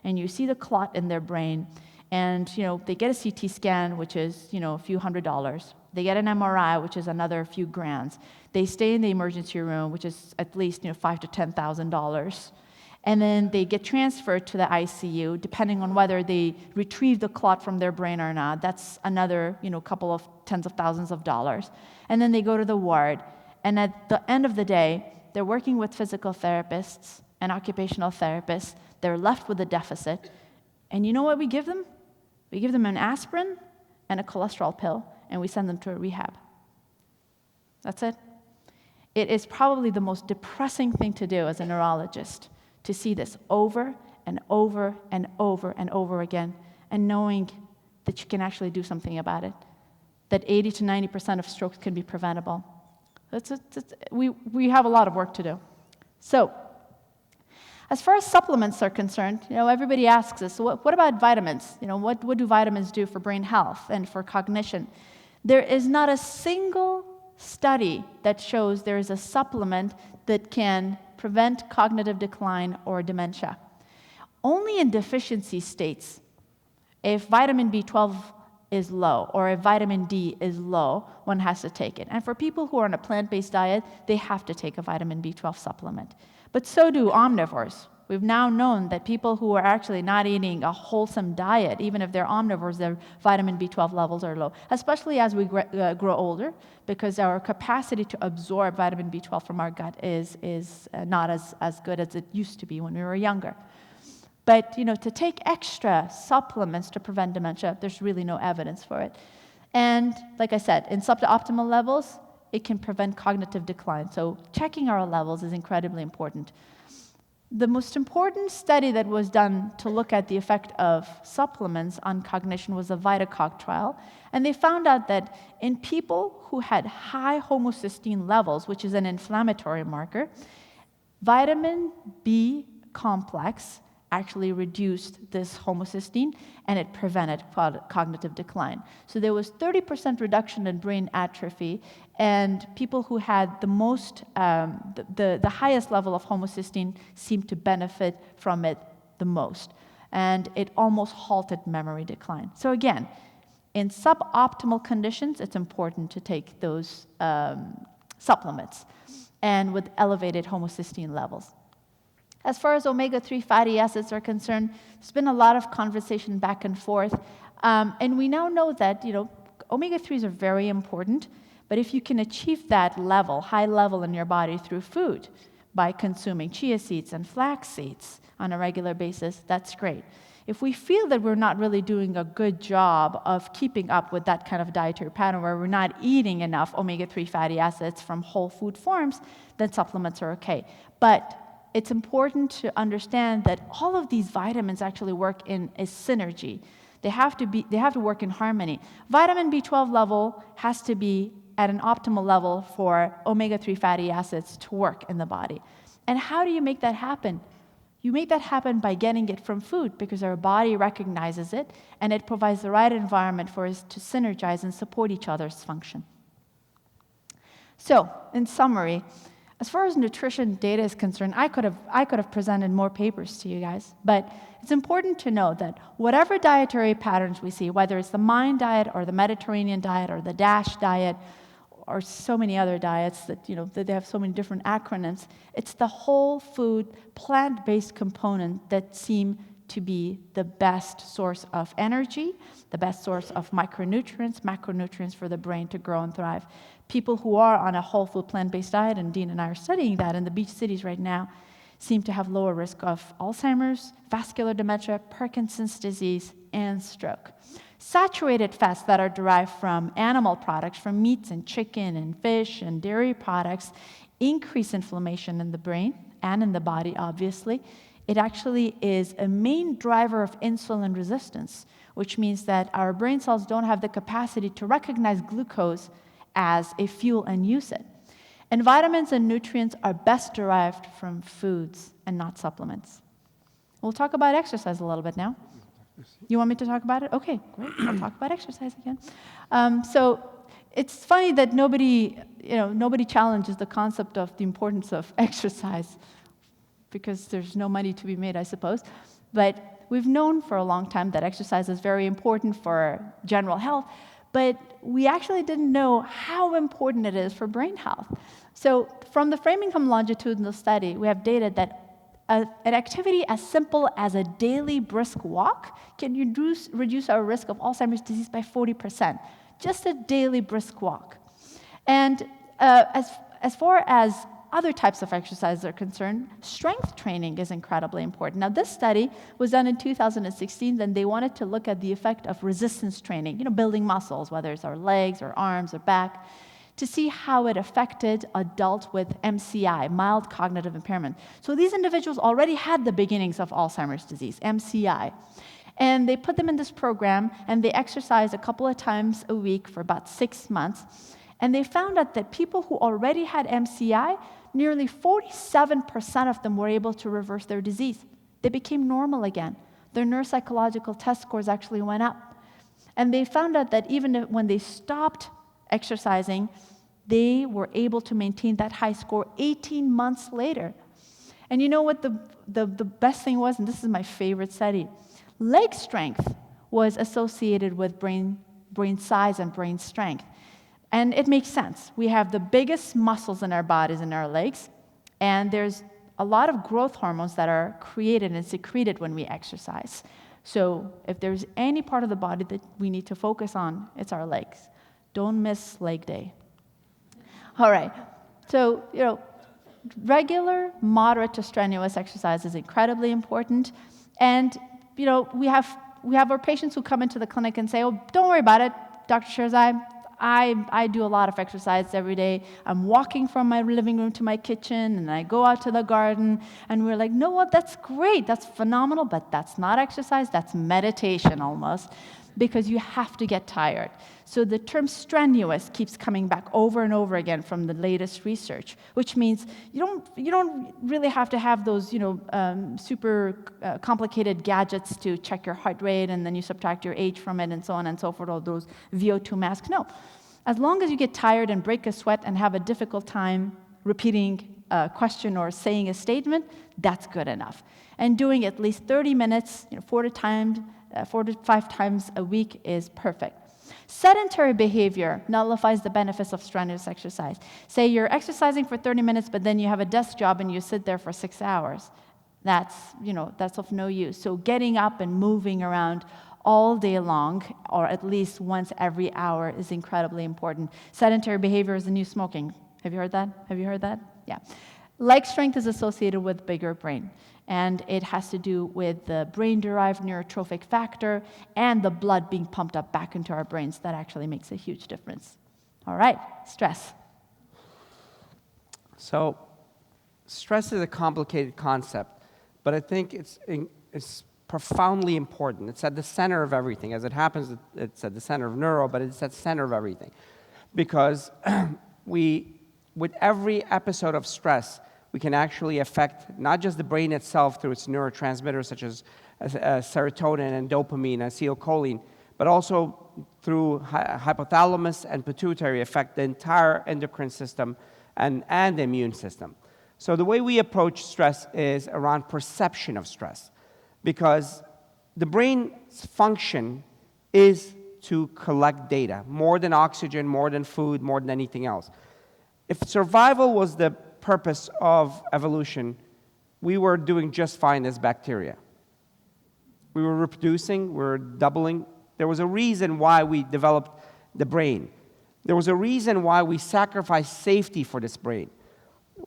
And you see the clot in their brain, and they get a CT scan, which is a few $100s. They get an MRI, which is another few grands. They stay in the emergency room, which is at least $5,000 to $10,000. And then they get transferred to the ICU, depending on whether they retrieve the clot from their brain or not. That's another, couple of tens of thousands of dollars. And then they go to the ward. And at the end of the day, they're working with physical therapists and occupational therapists. They're left with a deficit. And you know what we give them? We give them an aspirin and a cholesterol pill, and we send them to a rehab. That's it. It is probably the most depressing thing to do as a neurologist, to see this over and over and over and over again, and knowing that you can actually do something about it, that 80 to 90% of strokes can be preventable. We have a lot of work to do. So, as far as supplements are concerned, everybody asks us, so what about vitamins? What do vitamins do for brain health and for cognition? There is not a single study that shows there is a supplement that can prevent cognitive decline or dementia. Only in deficiency states, if vitamin B12 is low or if vitamin D is low, one has to take it. And for people who are on a plant-based diet, they have to take a vitamin B12 supplement. But so do omnivores. We've now known that people who are actually not eating a wholesome diet, even if they're omnivores, their vitamin B12 levels are low, especially as we grow older, because our capacity to absorb vitamin B12 from our gut is not as good as it used to be when we were younger. But to take extra supplements to prevent dementia, there's really no evidence for it. And like I said, in suboptimal levels, it can prevent cognitive decline. So checking our levels is incredibly important. The most important study that was done to look at the effect of supplements on cognition was the VitaCog trial. And they found out that in people who had high homocysteine levels, which is an inflammatory marker, Vitamin B complex actually reduced this homocysteine, and it prevented cognitive decline. So there was 30% reduction in brain atrophy, and people who had the most, the highest level of homocysteine seemed to benefit from it the most. And it almost halted memory decline. So again, in suboptimal conditions, it's important to take those supplements, and with elevated homocysteine levels. As far as omega-3 fatty acids are concerned, there's been a lot of conversation back and forth, and we now know that omega-3s are very important, but if you can achieve that level, high level in your body through food, by consuming chia seeds and flax seeds on a regular basis, that's great. If we feel that we're not really doing a good job of keeping up with that kind of dietary pattern where we're not eating enough omega-3 fatty acids from whole food forms, then supplements are okay. But it's important to understand that all of these vitamins actually work in a synergy. They have to work in harmony. Vitamin B12 level has to be at an optimal level for omega-3 fatty acids to work in the body. And how do you make that happen? You make that happen by getting it from food, because our body recognizes it and it provides the right environment for us to synergize and support each other's function. So, in summary, as far as nutrition data is concerned, I could have presented more papers to you guys, but it's important to know that whatever dietary patterns we see, whether it's the MIND diet or the Mediterranean diet or the DASH diet, or so many other diets that that they have so many different acronyms, it's the whole food, plant-based component that seem to be the best source of energy, the best source of micronutrients, macronutrients for the brain to grow and thrive. People who are on a whole food plant-based diet, and Dean and I are studying that in the beach cities right now, seem to have lower risk of Alzheimer's, vascular dementia, Parkinson's disease, and stroke. Saturated fats that are derived from animal products, from meats and chicken and fish and dairy products, increase inflammation in the brain and in the body, obviously. It actually is a main driver of insulin resistance, which means that our brain cells don't have the capacity to recognize glucose as a fuel and use it. And vitamins and nutrients are best derived from foods and not supplements. We'll talk about exercise a little bit now. You want me to talk about it? Okay, great. I'll talk about exercise again. So it's funny that nobody challenges the concept of the importance of exercise, because there's no money to be made, I suppose. But we've known for a long time that exercise is very important for general health, but we actually didn't know how important it is for brain health. So from the Framingham longitudinal study, we have data that an activity as simple as a daily brisk walk can reduce our risk of Alzheimer's disease by 40%. Just a daily brisk walk. And as far as other types of exercise are concerned, strength training is incredibly important. Now, this study was done in 2016, and they wanted to look at the effect of resistance training, building muscles, whether it's our legs or arms or back, to see how it affected adults with MCI, mild cognitive impairment. So these individuals already had the beginnings of Alzheimer's disease, MCI. And they put them in this program, and they exercised a couple of times a week for about 6 months. And they found out that people who already had MCI, nearly 47% of them were able to reverse their disease. They became normal again. Their neuropsychological test scores actually went up. And they found out that even when they stopped exercising, they were able to maintain that high score 18 months later. And you know what the best thing was? And this is my favorite study. Leg strength was associated with brain size and brain strength. And it makes sense. We have the biggest muscles in our bodies in our legs, and there's a lot of growth hormones that are created and secreted when we exercise. So if there's any part of the body that we need to focus on, it's our legs. Don't miss leg day. All right. So, regular, moderate to strenuous exercise is incredibly important. And, we have our patients who come into the clinic and say, "Oh, don't worry about it, Dr. Sherzai. I do a lot of exercise every day. I'm walking from my living room to my kitchen, and I go out to the garden." And we're like, "No, what? That's great. That's phenomenal, but that's not exercise. That's meditation almost." because you have to get tired. So the term strenuous keeps coming back over and over again from the latest research, which means you don't really have to have those super complicated gadgets to check your heart rate and then you subtract your age from it and so on and so forth, all those VO2 masks. No. As long as you get tired and break a sweat and have a difficult time repeating a question or saying a statement, that's good enough. And doing at least 30 minutes, 4 to 5 times a week is perfect. Sedentary behavior nullifies the benefits of strenuous exercise. Say you're exercising for 30 minutes, but then you have a desk job and you sit there for 6 hours. That's of no use. So getting up and moving around all day long, or at least once every hour, is incredibly important. Sedentary behavior is the new smoking. Have you heard that? Yeah. Leg strength is associated with bigger brain, and it has to do with the brain-derived neurotrophic factor and the blood being pumped up back into our brains. That actually makes a huge difference. All right, stress. So stress is a complicated concept, but I think it's profoundly important. It's at the center of everything. As it happens, it's at the center of neuro, but it's at the center of everything. Because with every episode of stress, we can actually affect not just the brain itself through its neurotransmitters such as serotonin and dopamine, acetylcholine, but also through hypothalamus and pituitary affect the entire endocrine system and the immune system. So the way we approach stress is around perception of stress, because the brain's function is to collect data, more than oxygen, more than food, more than anything else. If survival was the purpose of evolution, we were doing just fine as bacteria. We were reproducing, we were doubling. There was a reason why we developed the brain. There was a reason why we sacrificed safety for this brain.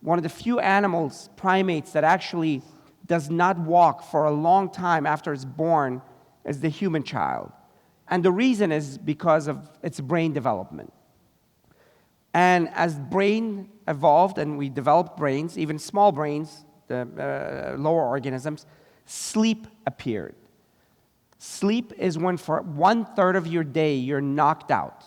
One of the few animals, primates, that actually does not walk for a long time after it's born is the human child. And the reason is because of its brain development. And as brain evolved and we developed brains, even small brains, the lower organisms, sleep appeared. Sleep is when for 1/3 of your day you're knocked out.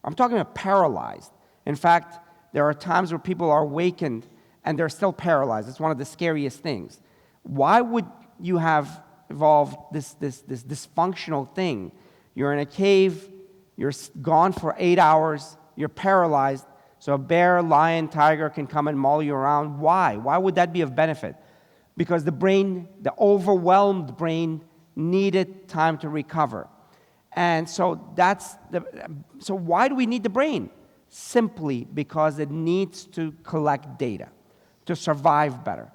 I'm talking about paralyzed. In fact, there are times where people are awakened and they're still paralyzed. It's one of the scariest things. Why would you have evolved this dysfunctional thing? You're in a cave, you're gone for 8 hours, you're paralyzed, so a bear, lion, tiger can come and maul you around. Why? Why would that be of benefit? Because the brain, the overwhelmed brain, needed time to recover. And so so why do we need the brain? Simply because it needs to collect data to survive better.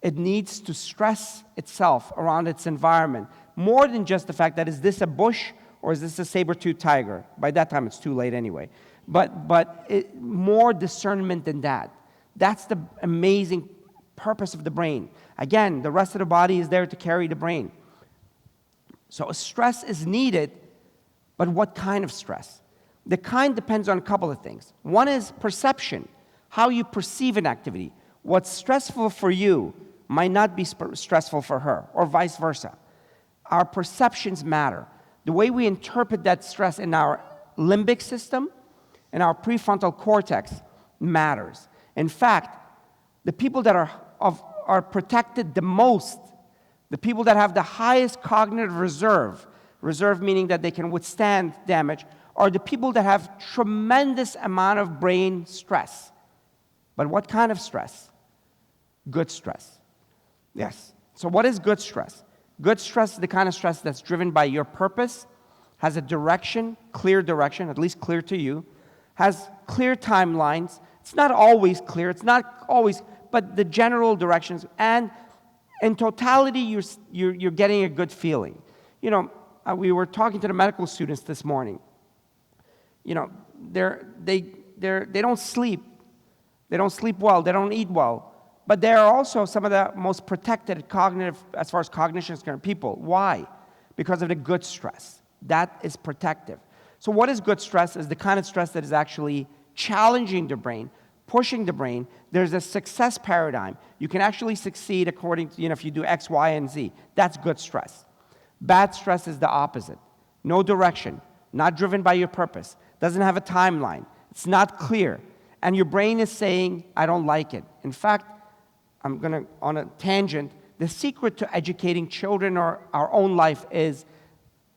It needs to stress itself around its environment, more than just the fact that is this a bush or is this a saber-toothed tiger? By that time, it's too late anyway. But more discernment than that. That's the amazing purpose of the brain. Again, the rest of the body is there to carry the brain. So stress is needed, but what kind of stress? The kind depends on a couple of things. One is perception, how you perceive an activity. What's stressful for you might not be stressful for her, or vice versa. Our perceptions matter. The way we interpret that stress in our limbic system and our prefrontal cortex matters. In fact, the people that are protected the most, the people that have the highest cognitive reserve meaning that they can withstand damage, are the people that have tremendous amount of brain stress. But what kind of stress? Good stress. Yes. So what is good stress? Good stress is the kind of stress that's driven by your purpose, has a direction, clear direction, at least clear to you, has clear timelines. It's not always clear, but the general directions, and in totality, you're getting a good feeling. We were talking to the medical students this morning. They don't sleep. They don't sleep well. They don't eat well. But they are also some of the most protected as far as cognition is concerned, people. Why? Because of the good stress. That is protective. So what is good stress? Is the kind of stress that is actually challenging the brain, pushing the brain. There's a success paradigm. You can actually succeed according to, if you do X, Y, and Z. That's good stress. Bad stress is the opposite. no direction, not driven by your purpose, doesn't have a timeline, it's not clear, and your brain is saying, I don't like it. In fact, I'm going to, on a tangent, the secret to educating children or our own life is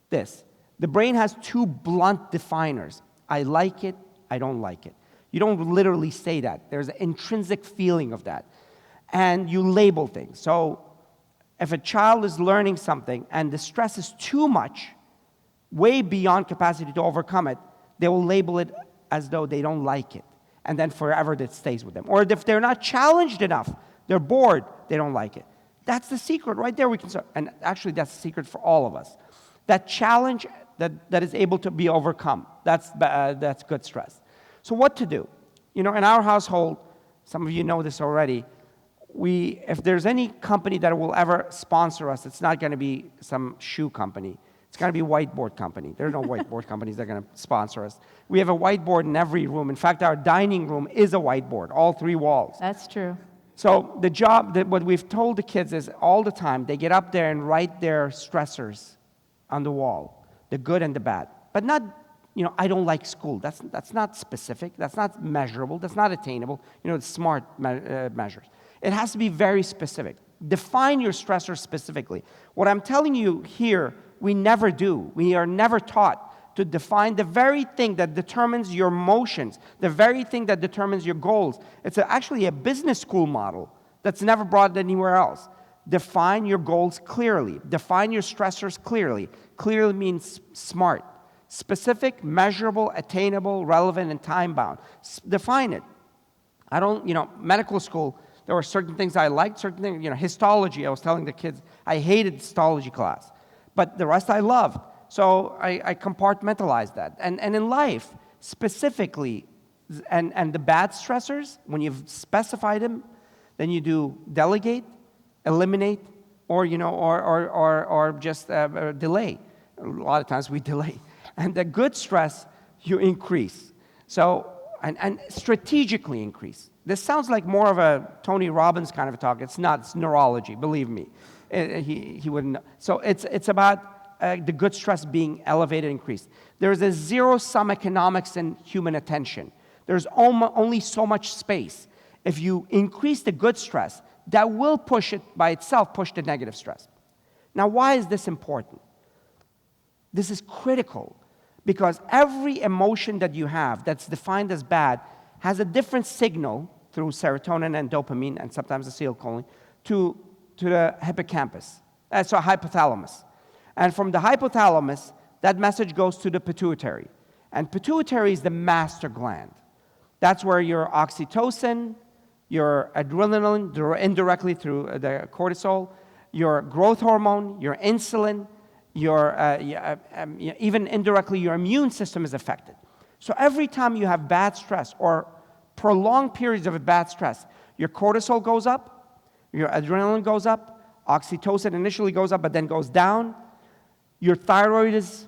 this. The brain has two blunt definers. I like it, I don't like it. You don't literally say that. There's an intrinsic feeling of that. And you label things. So if a child is learning something and the stress is too much, way beyond capacity to overcome it, they will label it as though they don't like it. And then forever that stays with them. Or if they're not challenged enough, they're bored, they don't like it. That's the secret right there. We can start. And actually, that's the secret for all of us. That challenge that is able to be overcome, that's good stress. So what to do? You know, in our household, some of you know this already, if there's any company that will ever sponsor us, it's not going to be some shoe company. It's going to be a whiteboard company. There are no whiteboard companies that are going to sponsor us. We have a whiteboard in every room. In fact, our dining room is a whiteboard, all 3 walls. That's true. So the job, what we've told the kids is all the time, they get up there and write their stressors on the wall, the good and the bad. But not, you know, I don't like school. That's not specific. That's not measurable. That's not attainable. You know, it's smart measures. It has to be very specific. Define your stressors specifically. What I'm telling you here, we never do. We are never taught to define the very thing that determines your emotions, the very thing that determines your goals. It's actually a business school model that's never brought anywhere else. Define your goals clearly. Define your stressors clearly. Clearly means smart. Specific, measurable, attainable, relevant, and time-bound. Define it. Medical school, there were certain things I liked, certain things, histology, I was telling the kids, I hated histology class. But the rest I loved. So I compartmentalized that. And in life, specifically, and the bad stressors, when you've specified them, then you do delegate, eliminate, or just delay. A lot of times we delay. And the good stress, you increase. So, and strategically increase. This sounds like more of a Tony Robbins kind of a talk. It's not. It's neurology, believe me. He wouldn't know. So it's about the good stress being elevated, increased. There's a zero-sum economics in human attention. There's only so much space. If you increase the good stress, that will push the negative stress. Now, why is this important? This is critical because every emotion that you have that's defined as bad has a different signal through serotonin and dopamine and sometimes acetylcholine to the hippocampus, so hypothalamus. And from the hypothalamus, that message goes to the pituitary. And pituitary is the master gland. That's where your oxytocin, your adrenaline, indirectly through the cortisol, your growth hormone, your insulin, even indirectly your immune system is affected. So every time you have bad stress or prolonged periods of bad stress, your cortisol goes up, your adrenaline goes up, oxytocin initially goes up but then goes down, your thyroid is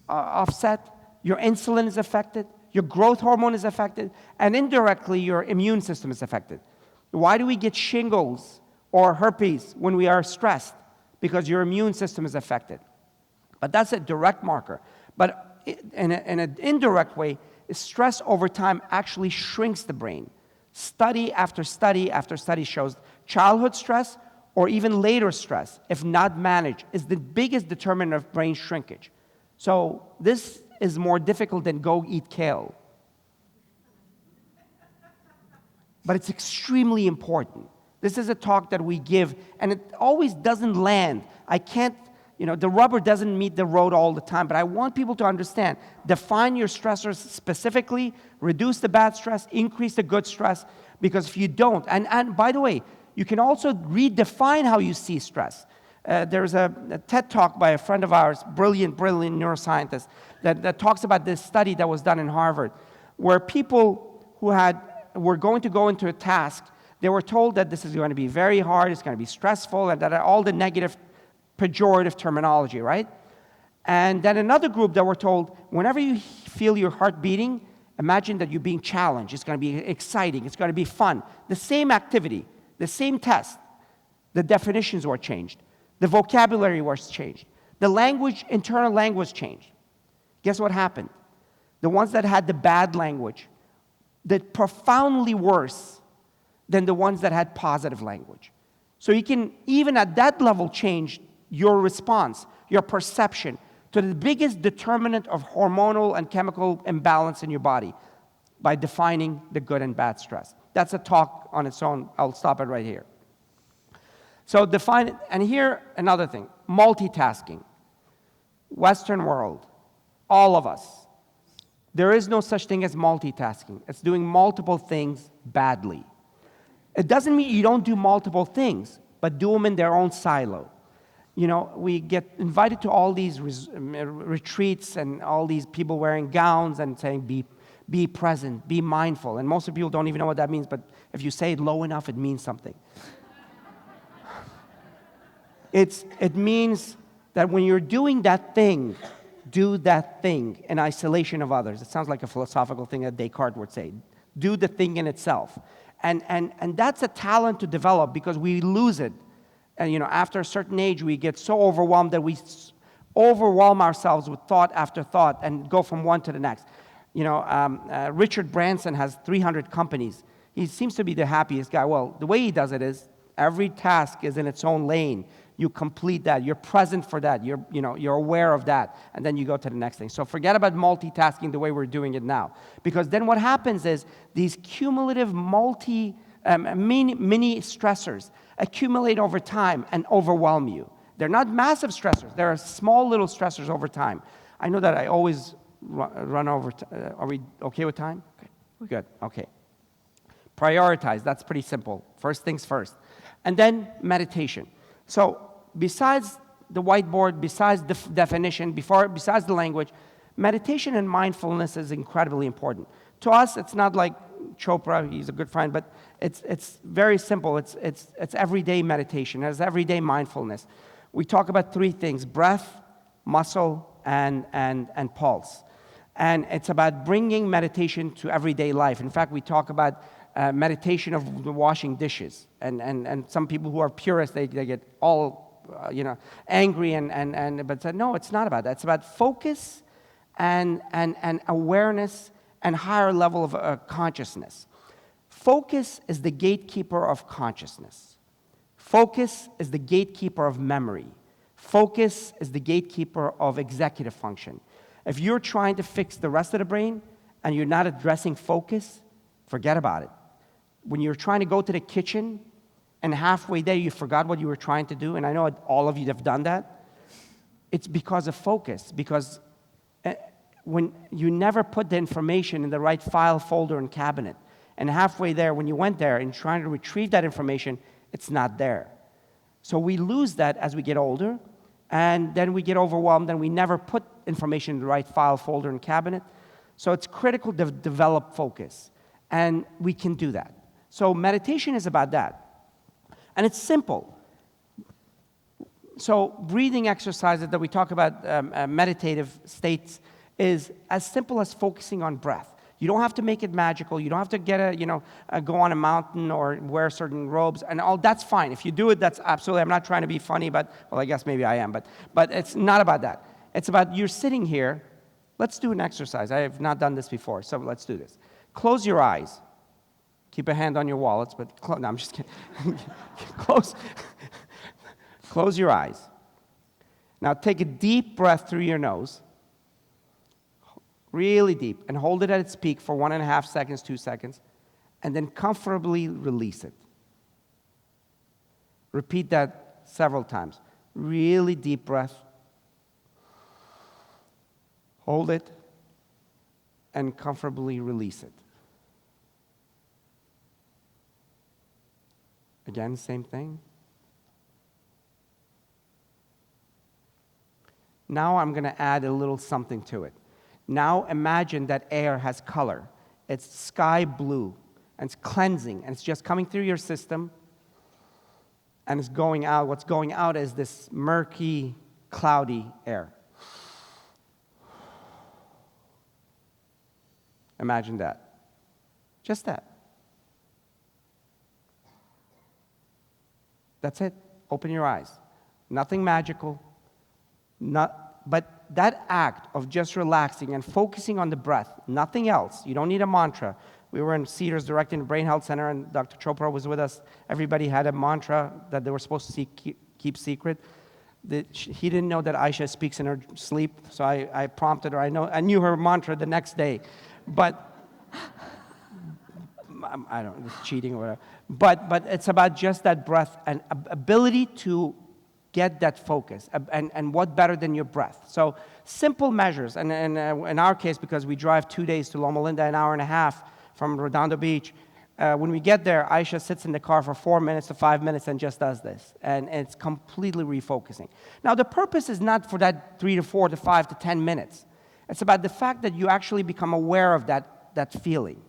offset, your insulin is affected, your growth hormone is affected, and indirectly your immune system is affected. Why do we get shingles or herpes when we are stressed? Because your immune system is affected. But that's a direct marker. But in an indirect way, stress over time actually shrinks the brain. Study after study after study shows childhood stress or even later stress, if not managed, is the biggest determinant of brain shrinkage. So this is more difficult than go eat kale. But it's extremely important. This is a talk that we give, and it always doesn't land. I can't, the rubber doesn't meet the road all the time, but I want people to understand. Define your stressors specifically, reduce the bad stress, increase the good stress, because if you don't, and by the way, you can also redefine how you see stress. There's a TED talk by a friend of ours, brilliant neuroscientist, that talks about this study that was done in Harvard, where people who were going to go into a task, they were told that this is going to be very hard, it's going to be stressful, and that all the negative pejorative terminology, right? And then another group that were told, whenever you feel your heart beating, imagine that you're being challenged. It's going to be exciting. It's going to be fun. The same activity, the same test. The definitions were changed. The vocabulary was changed. The language, internal language changed. Guess what happened? The ones that had the bad language did profoundly worse than the ones that had positive language. So you can, even at that level, change your response, your perception to the biggest determinant of hormonal and chemical imbalance in your body by defining the good and bad stress. That's a talk on its own. I'll stop it right here. So define it, and here another thing, multitasking. Western world, all of us, there is no such thing as multitasking. It's doing multiple things badly. It doesn't mean you don't do multiple things, but do them in their own silo. You know, we get invited to all these retreats and all these people wearing gowns and saying, be present, be mindful. And most of the people don't even know what that means, but if you say it low enough, it means something. It means that when you're doing that thing, do that thing in isolation of others. It sounds like a philosophical thing that Descartes would say. Do the thing in itself. And that's a talent to develop because we lose it. And you know, after a certain age, we get so overwhelmed that we overwhelm ourselves with thought after thought and go from one to the next. You know, Richard Branson has 300 companies. He seems to be the happiest guy. Well, the way he does it is every task is in its own lane. You complete that. You're present for that. You're aware of that. And then you go to the next thing. So forget about multitasking the way we're doing it now. Because then what happens is these cumulative mini stressors accumulate over time and overwhelm you. They're not massive stressors. They're small little stressors over time. I know that I always run over. Are we okay with time? Okay. Good. Okay. Prioritize. That's pretty simple. First things first. And then meditation. So besides the whiteboard, besides the definition, besides the language, meditation and mindfulness is incredibly important. To us, it's not like Chopra, he's a good friend, but it's very simple. It's everyday meditation. It's everyday mindfulness. We talk about three things: breath, muscle, and pulse. And it's about bringing meditation to everyday life. In fact, we talk about meditation of washing dishes. And some people who are purists, they get all angry but said, no, it's not about that. It's about focus and awareness and higher level of consciousness. Focus is the gatekeeper of consciousness. Focus is the gatekeeper of memory. Focus is the gatekeeper of executive function. If you're trying to fix the rest of the brain and you're not addressing focus, forget about it. When you're trying to go to the kitchen and halfway there you forgot what you were trying to do, and I know all of you have done that, it's because of focus. Because when you never put the information in the right file, folder, and cabinet, and halfway there, when you went there and trying to retrieve that information, it's not there. So we lose that as we get older, and then we get overwhelmed, and we never put information in the right file, folder, and cabinet. So it's critical to develop focus, and we can do that. So meditation is about that. And it's simple. So breathing exercises that we talk about, meditative states, is as simple as focusing on breath. You don't have to make it magical. You don't have to go on a mountain or wear certain robes and all. That's fine. If you do it, that's absolutely. I'm not trying to be funny, but well, I guess maybe I am. But it's not about that. It's about you're sitting here. Let's do an exercise. I have not done this before, so let's do this. Close your eyes. Keep a hand on your wallets, but no, I'm just kidding. Close your eyes. Now take a deep breath through your nose, really deep, and hold it at its peak for 1.5 seconds, 2 seconds, and then comfortably release it. Repeat that several times. Really deep breath. Hold it, and comfortably release it. Again, same thing. Now I'm going to add a little something to it. Now imagine that air has color. It's sky blue, and it's cleansing, and it's just coming through your system, and it's going out. What's going out is this murky, cloudy air. Imagine that. Just that. That's it. Open your eyes. Nothing magical. But But that act of just relaxing and focusing on the breath, nothing else, you don't need a mantra. We were in Cedars directing the Brain Health Center, and Dr. Chopra was with us. Everybody had a mantra that they were supposed to keep secret. He didn't know that Ayesha speaks in her sleep, so I prompted her. I knew her mantra the next day, but I don't know, it's cheating or whatever. But it's about just that breath and ability to get that focus. And what better than your breath? So simple measures. And in our case, because we drive 2 days to Loma, an hour and a half from Redondo Beach, when we get there, Ayesha sits in the car for 4 minutes to 5 minutes and just does this. And it's completely refocusing. Now, the purpose is not for that 3 to 4 to 5 to 10 minutes. It's about the fact that you actually become aware of that feeling.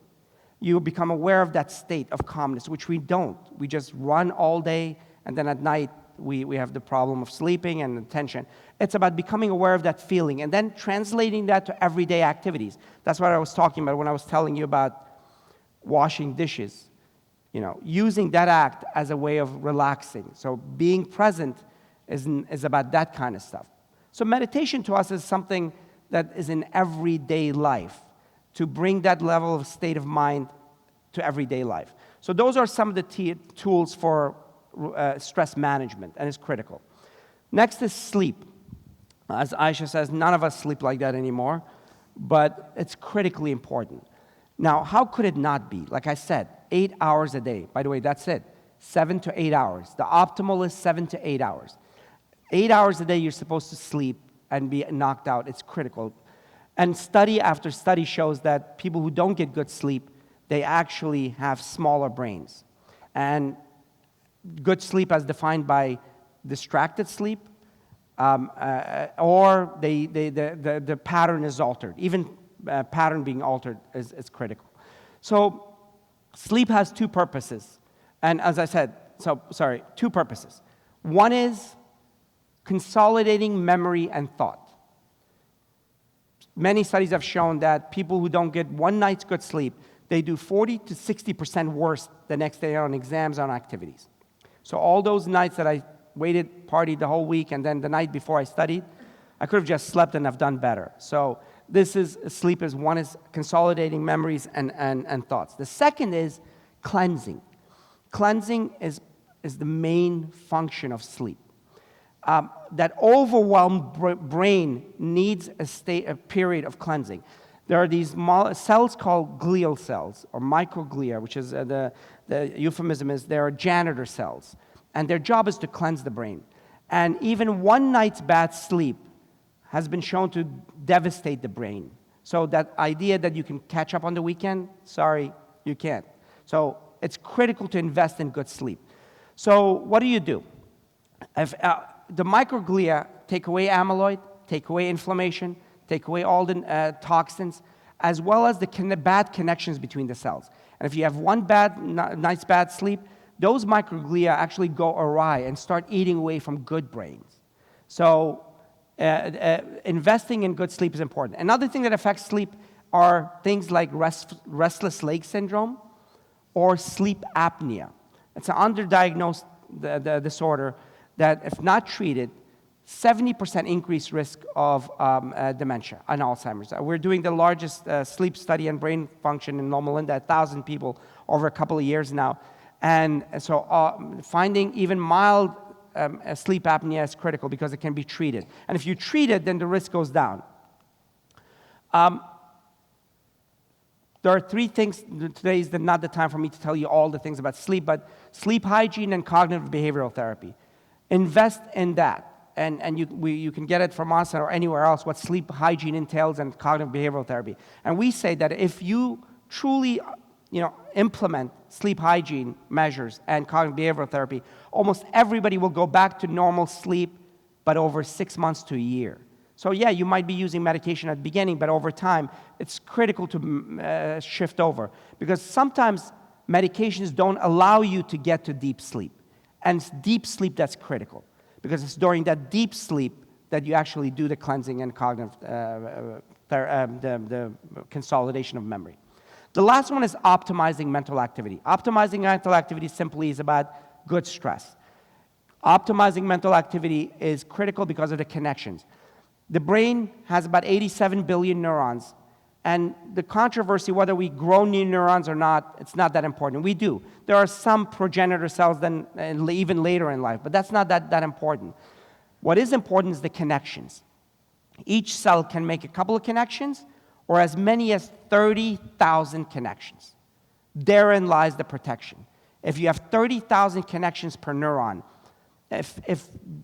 You become aware of that state of calmness, which we don't. We just run all day, and then at night, we have the problem of sleeping and attention. It's about becoming aware of that feeling and then translating that to everyday activities. That's what I was talking about when I was telling you about washing dishes. Using that act as a way of relaxing. So being present is about that kind of stuff. So meditation to us is something that is in everyday life, to bring that level of state of mind to everyday life. So those are some of the tools for stress management, and it's critical. Next is sleep. As Ayesha says, none of us sleep like that anymore, but it's critically important. Now, how could it not be? Like I said, 8 hours a day. By the way, that's it. 7 to 8 hours. The optimal is 7 to 8 hours. 8 hours a day you're supposed to sleep and be knocked out. It's critical. And study after study shows that people who don't get good sleep, they actually have smaller brains. And good sleep as defined by distracted sleep, or the pattern is altered. Even pattern being altered is critical. So sleep has two purposes. And as I said, two purposes. One is consolidating memory and thought. Many studies have shown that people who don't get one night's good sleep, they do 40 to 60% worse the next day on exams, on activities. So all those nights that I waited, partied the whole week, and then the night before I studied, I could have just slept and have done better. So sleep is one is consolidating memories and thoughts. The second is cleansing. Cleansing is the main function of sleep. That overwhelmed brain needs a period of cleansing. There are these cells called glial cells, or microglia, which is the euphemism is they are janitor cells. And their job is to cleanse the brain. And even one night's bad sleep has been shown to devastate the brain. So that idea that you can catch up on the weekend, sorry, you can't. So it's critical to invest in good sleep. So what do? If the microglia take away amyloid, take away inflammation, take away all the toxins, as well as the bad connections between the cells. And if you have one night's bad sleep, those microglia actually go awry and start eating away from good brains. So investing in good sleep is important. Another thing that affects sleep are things like restless leg syndrome or sleep apnea. It's an underdiagnosed disorder that, if not treated, 70% increased risk of dementia and Alzheimer's. We're doing the largest sleep study and brain function in Loma, 1,000 people over a couple of years now. And so finding even mild sleep apnea is critical because it can be treated. And if you treat it, then the risk goes down. There are three things. Today is not the time for me to tell you all the things about sleep, but sleep hygiene and cognitive behavioral therapy. Invest in that. And you can get it from us or anywhere else, what sleep hygiene entails and cognitive behavioral therapy. And we say that if you truly implement sleep hygiene measures and cognitive behavioral therapy, almost everybody will go back to normal sleep, but over 6 months to a year. So yeah, you might be using medication at the beginning, but over time, it's critical to shift over. Because sometimes medications don't allow you to get to deep sleep. And it's deep sleep that's critical. Because it's during that deep sleep that you actually do the cleansing and cognitive, the consolidation of memory. The last one is optimizing mental activity. Optimizing mental activity simply is about good stress. Optimizing mental activity is critical because of the connections. The brain has about 87 billion neurons. And the controversy, whether we grow new neurons or not, it's not that important. We do. There are some progenitor cells then, even later in life, but that's not that important. What is important is the connections. Each cell can make a couple of connections or as many as 30,000 connections. Therein lies the protection. If you have 30,000 connections per neuron, if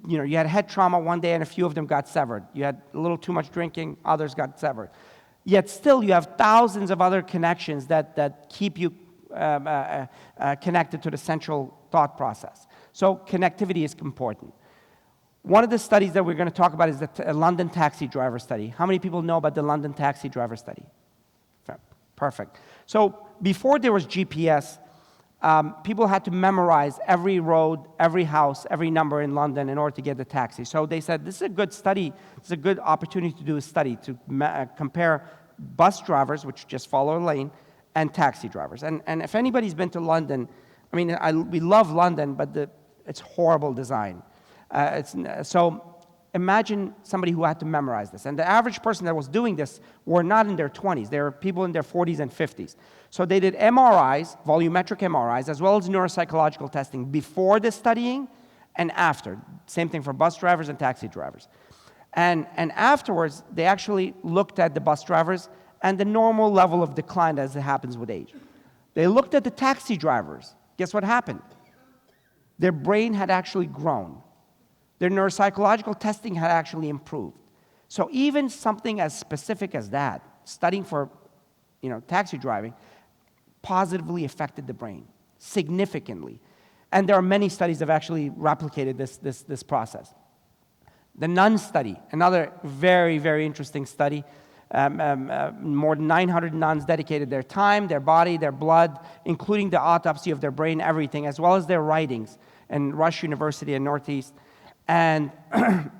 you had head trauma one day and a few of them got severed, you had a little too much drinking, others got severed. Yet still you have thousands of other connections that keep you connected to the central thought process. So connectivity is important. One of the studies that we're going to talk about is the London taxi driver study. How many people know about the London taxi driver study? Perfect. So before there was GPS, people had to memorize every road, every house, every number in London in order to get the taxi. So they said, this is a good study, it's a good opportunity to do a study to compare bus drivers, which just follow a lane, and taxi drivers. And if anybody's been to London, I mean, we love London, but it's horrible design. So imagine somebody who had to memorize this. And the average person that was doing this were not in their 20s. They were people in their 40s and 50s. So they did MRIs, volumetric MRIs, as well as neuropsychological testing before the studying and after. Same thing for bus drivers and taxi drivers. And afterwards, they actually looked at the bus drivers and the normal level of decline as it happens with age. They looked at the taxi drivers. Guess what happened? Their brain had actually grown. Their neuropsychological testing had actually improved. So even something as specific as that, studying for taxi driving, positively affected the brain significantly. And there are many studies that have actually replicated this process. The nun study, another very, very interesting study. More than 900 nuns dedicated their time, their body, their blood, including the autopsy of their brain, everything, as well as their writings in Rush University in Northeast. And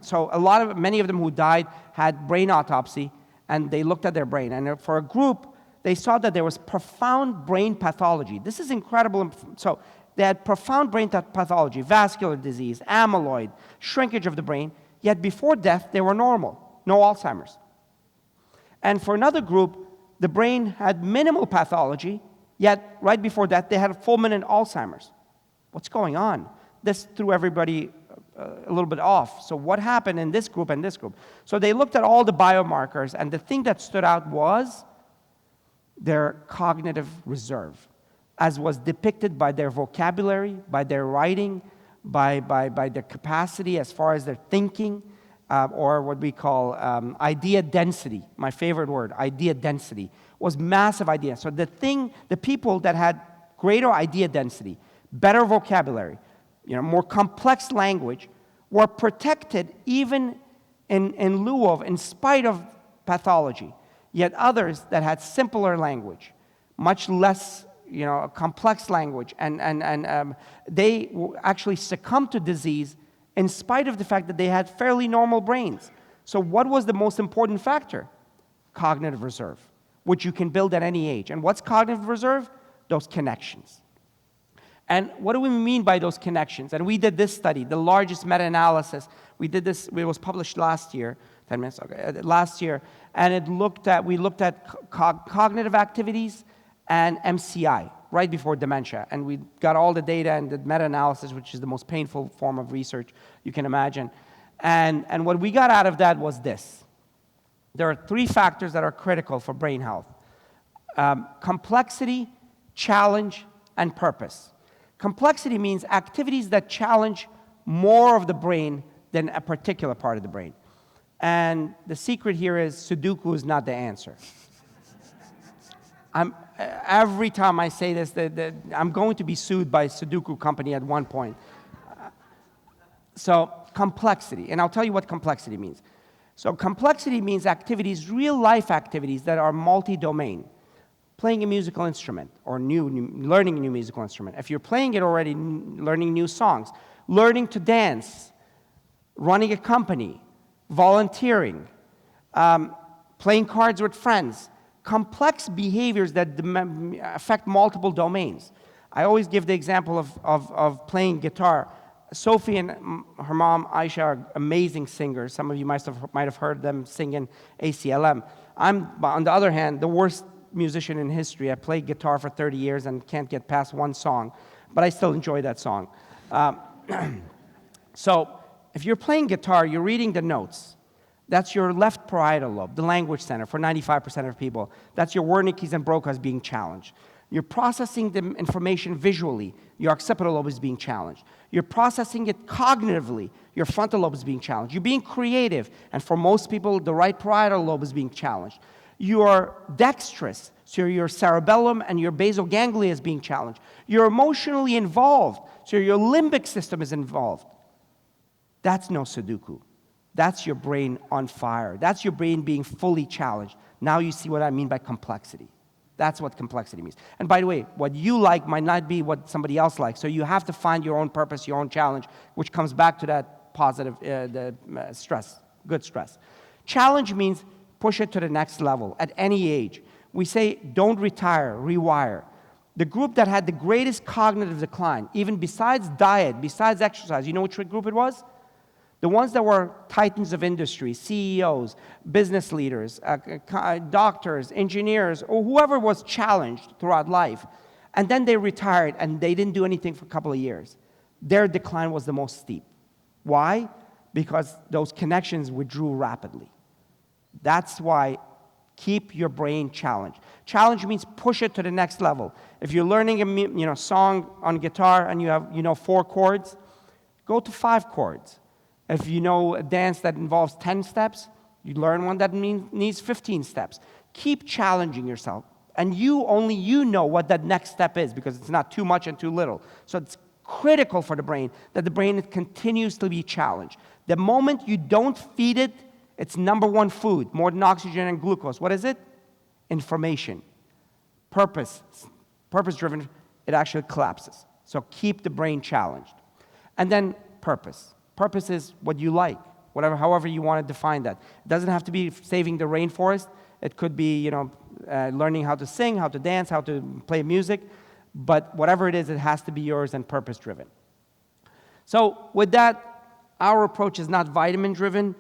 so many of them who died had brain autopsy, and they looked at their brain. And for a group, they saw that there was profound brain pathology. This is incredible. So they had profound brain pathology, vascular disease, amyloid, shrinkage of the brain, yet before death, they were normal, no Alzheimer's. And for another group, the brain had minimal pathology, yet right before death, they had fulminant Alzheimer's. What's going on? This threw everybody a little bit off. So what happened in this group and this group? So they looked at all the biomarkers, and the thing that stood out was their cognitive reserve, as was depicted by their vocabulary, by their writing, by their capacity as far as their thinking, or what we call idea density. My favorite word, idea density, was massive idea. So the people that had greater idea density, better vocabulary, more complex language, were protected even in spite of pathology. Yet others that had simpler language, much less complex language, and they actually succumbed to disease in spite of the fact that they had fairly normal brains. So what was the most important factor? Cognitive reserve, which you can build at any age. And what's cognitive reserve? Those connections. And what do we mean by those connections? And we did this study, the largest meta-analysis. We did this, it was published last year, 10 minutes ago, last year, and we looked at cognitive activities and MCI, right before dementia. And we got all the data and the meta-analysis, which is the most painful form of research you can imagine. And what we got out of that was this. There are 3 factors that are critical for brain health. Complexity, challenge, and purpose. Complexity means activities that challenge more of the brain than a particular part of the brain. And the secret here is Sudoku is not the answer. Every time I say this, I'm going to be sued by a Sudoku company at one point. So complexity, and I'll tell you what complexity means. So complexity means activities, real-life activities that are multi-domain. Playing a musical instrument or learning a new musical instrument. If you're playing it already, learning new songs, learning to dance, running a company, volunteering, playing cards with friends, complex behaviors that affect multiple domains. I always give the example of playing guitar. Sophie and her mom, Ayesha, are amazing singers. Some of you might have heard them sing in ACLM. I'm, on the other hand, the worst musician in history. I played guitar for 30 years and can't get past one song, but I still enjoy that song. So if you're playing guitar, you're reading the notes. That's your left parietal lobe, the language center for 95% of people. That's your Wernicke's and Broca's being challenged. You're processing the information visually. Your occipital lobe is being challenged. You're processing it cognitively. Your frontal lobe is being challenged. You're being creative. And for most people, the right parietal lobe is being challenged. You're dexterous, so your cerebellum and your basal ganglia is being challenged. You're emotionally involved, so your limbic system is involved. That's no Sudoku. That's your brain on fire. That's your brain being fully challenged. Now you see what I mean by complexity. That's what complexity means. And by the way, what you like might not be what somebody else likes. So you have to find your own purpose, your own challenge, which comes back to that positive stress, good stress. Challenge means push it to the next level at any age. We say don't retire, rewire. The group that had the greatest cognitive decline, even besides diet, besides exercise, you know which group it was? The ones that were titans of industry, CEOs, business leaders, doctors, engineers, or whoever was challenged throughout life, and then they retired and they didn't do anything for a couple of years. Their decline was the most steep. Why? Because those connections withdrew rapidly. That's why keep your brain challenged. Challenge means push it to the next level. If you're learning a song on guitar and you have 4 chords, go to 5 chords. If you know a dance that involves 10 steps, you learn one that needs 15 steps. Keep challenging yourself. And only you know what that next step is because it's not too much and too little. So it's critical for the brain that the brain continues to be challenged. The moment you don't feed it, its number one food, more than oxygen and glucose. What is it? Information. Purpose-driven, it actually collapses. So keep the brain challenged. And then purpose. Purpose is what you like, however you want to define that. It doesn't have to be saving the rainforest. It could be, learning how to sing, how to dance, how to play music. But whatever it is, it has to be yours and purpose-driven. So with that, our approach is not vitamin-driven.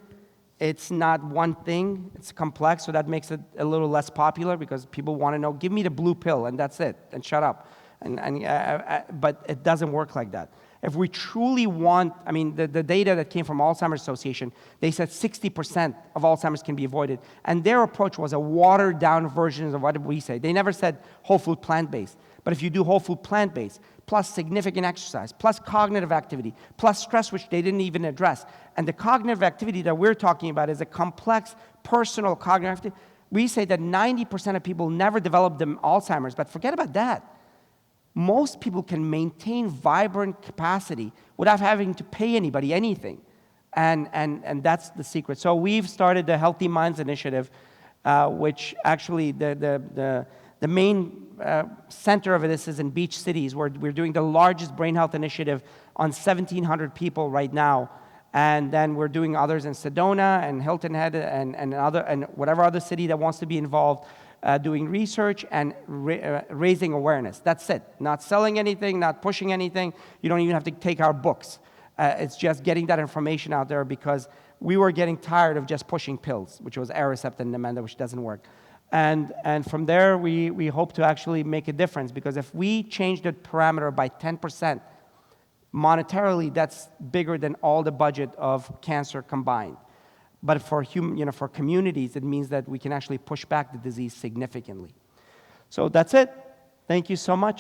It's not one thing. It's complex, so that makes it a little less popular because people want to know, give me the blue pill, and that's it, and shut up. But it doesn't work like that. If we truly want, the data that came from Alzheimer's Association, they said 60% of Alzheimer's can be avoided. And their approach was a watered-down version of what we say. They never said whole food plant-based. But if you do whole food plant-based, plus significant exercise, plus cognitive activity, plus stress, which they didn't even address, and the cognitive activity that we're talking about is a complex, personal cognitive activity, we say that 90% of people never develop Alzheimer's, but forget about that. Most people can maintain vibrant capacity without having to pay anybody anything. And that's the secret. So we've started the Healthy Minds Initiative, which actually the main center of this is in beach cities, where we're doing the largest brain health initiative on 1,700 people right now. And then we're doing others in Sedona and Hilton Head and whatever other city that wants to be involved. Doing research and raising awareness. That's it. Not selling anything, not pushing anything. You don't even have to take our books. It's just getting that information out there because we were getting tired of just pushing pills, which was Aricept and Namenda, which doesn't work. And from there, we hope to actually make a difference because if we change the parameter by 10%, monetarily, that's bigger than all the budget of cancer combined. But for for communities, it means that we can actually push back the disease significantly. So that's it. Thank you so much.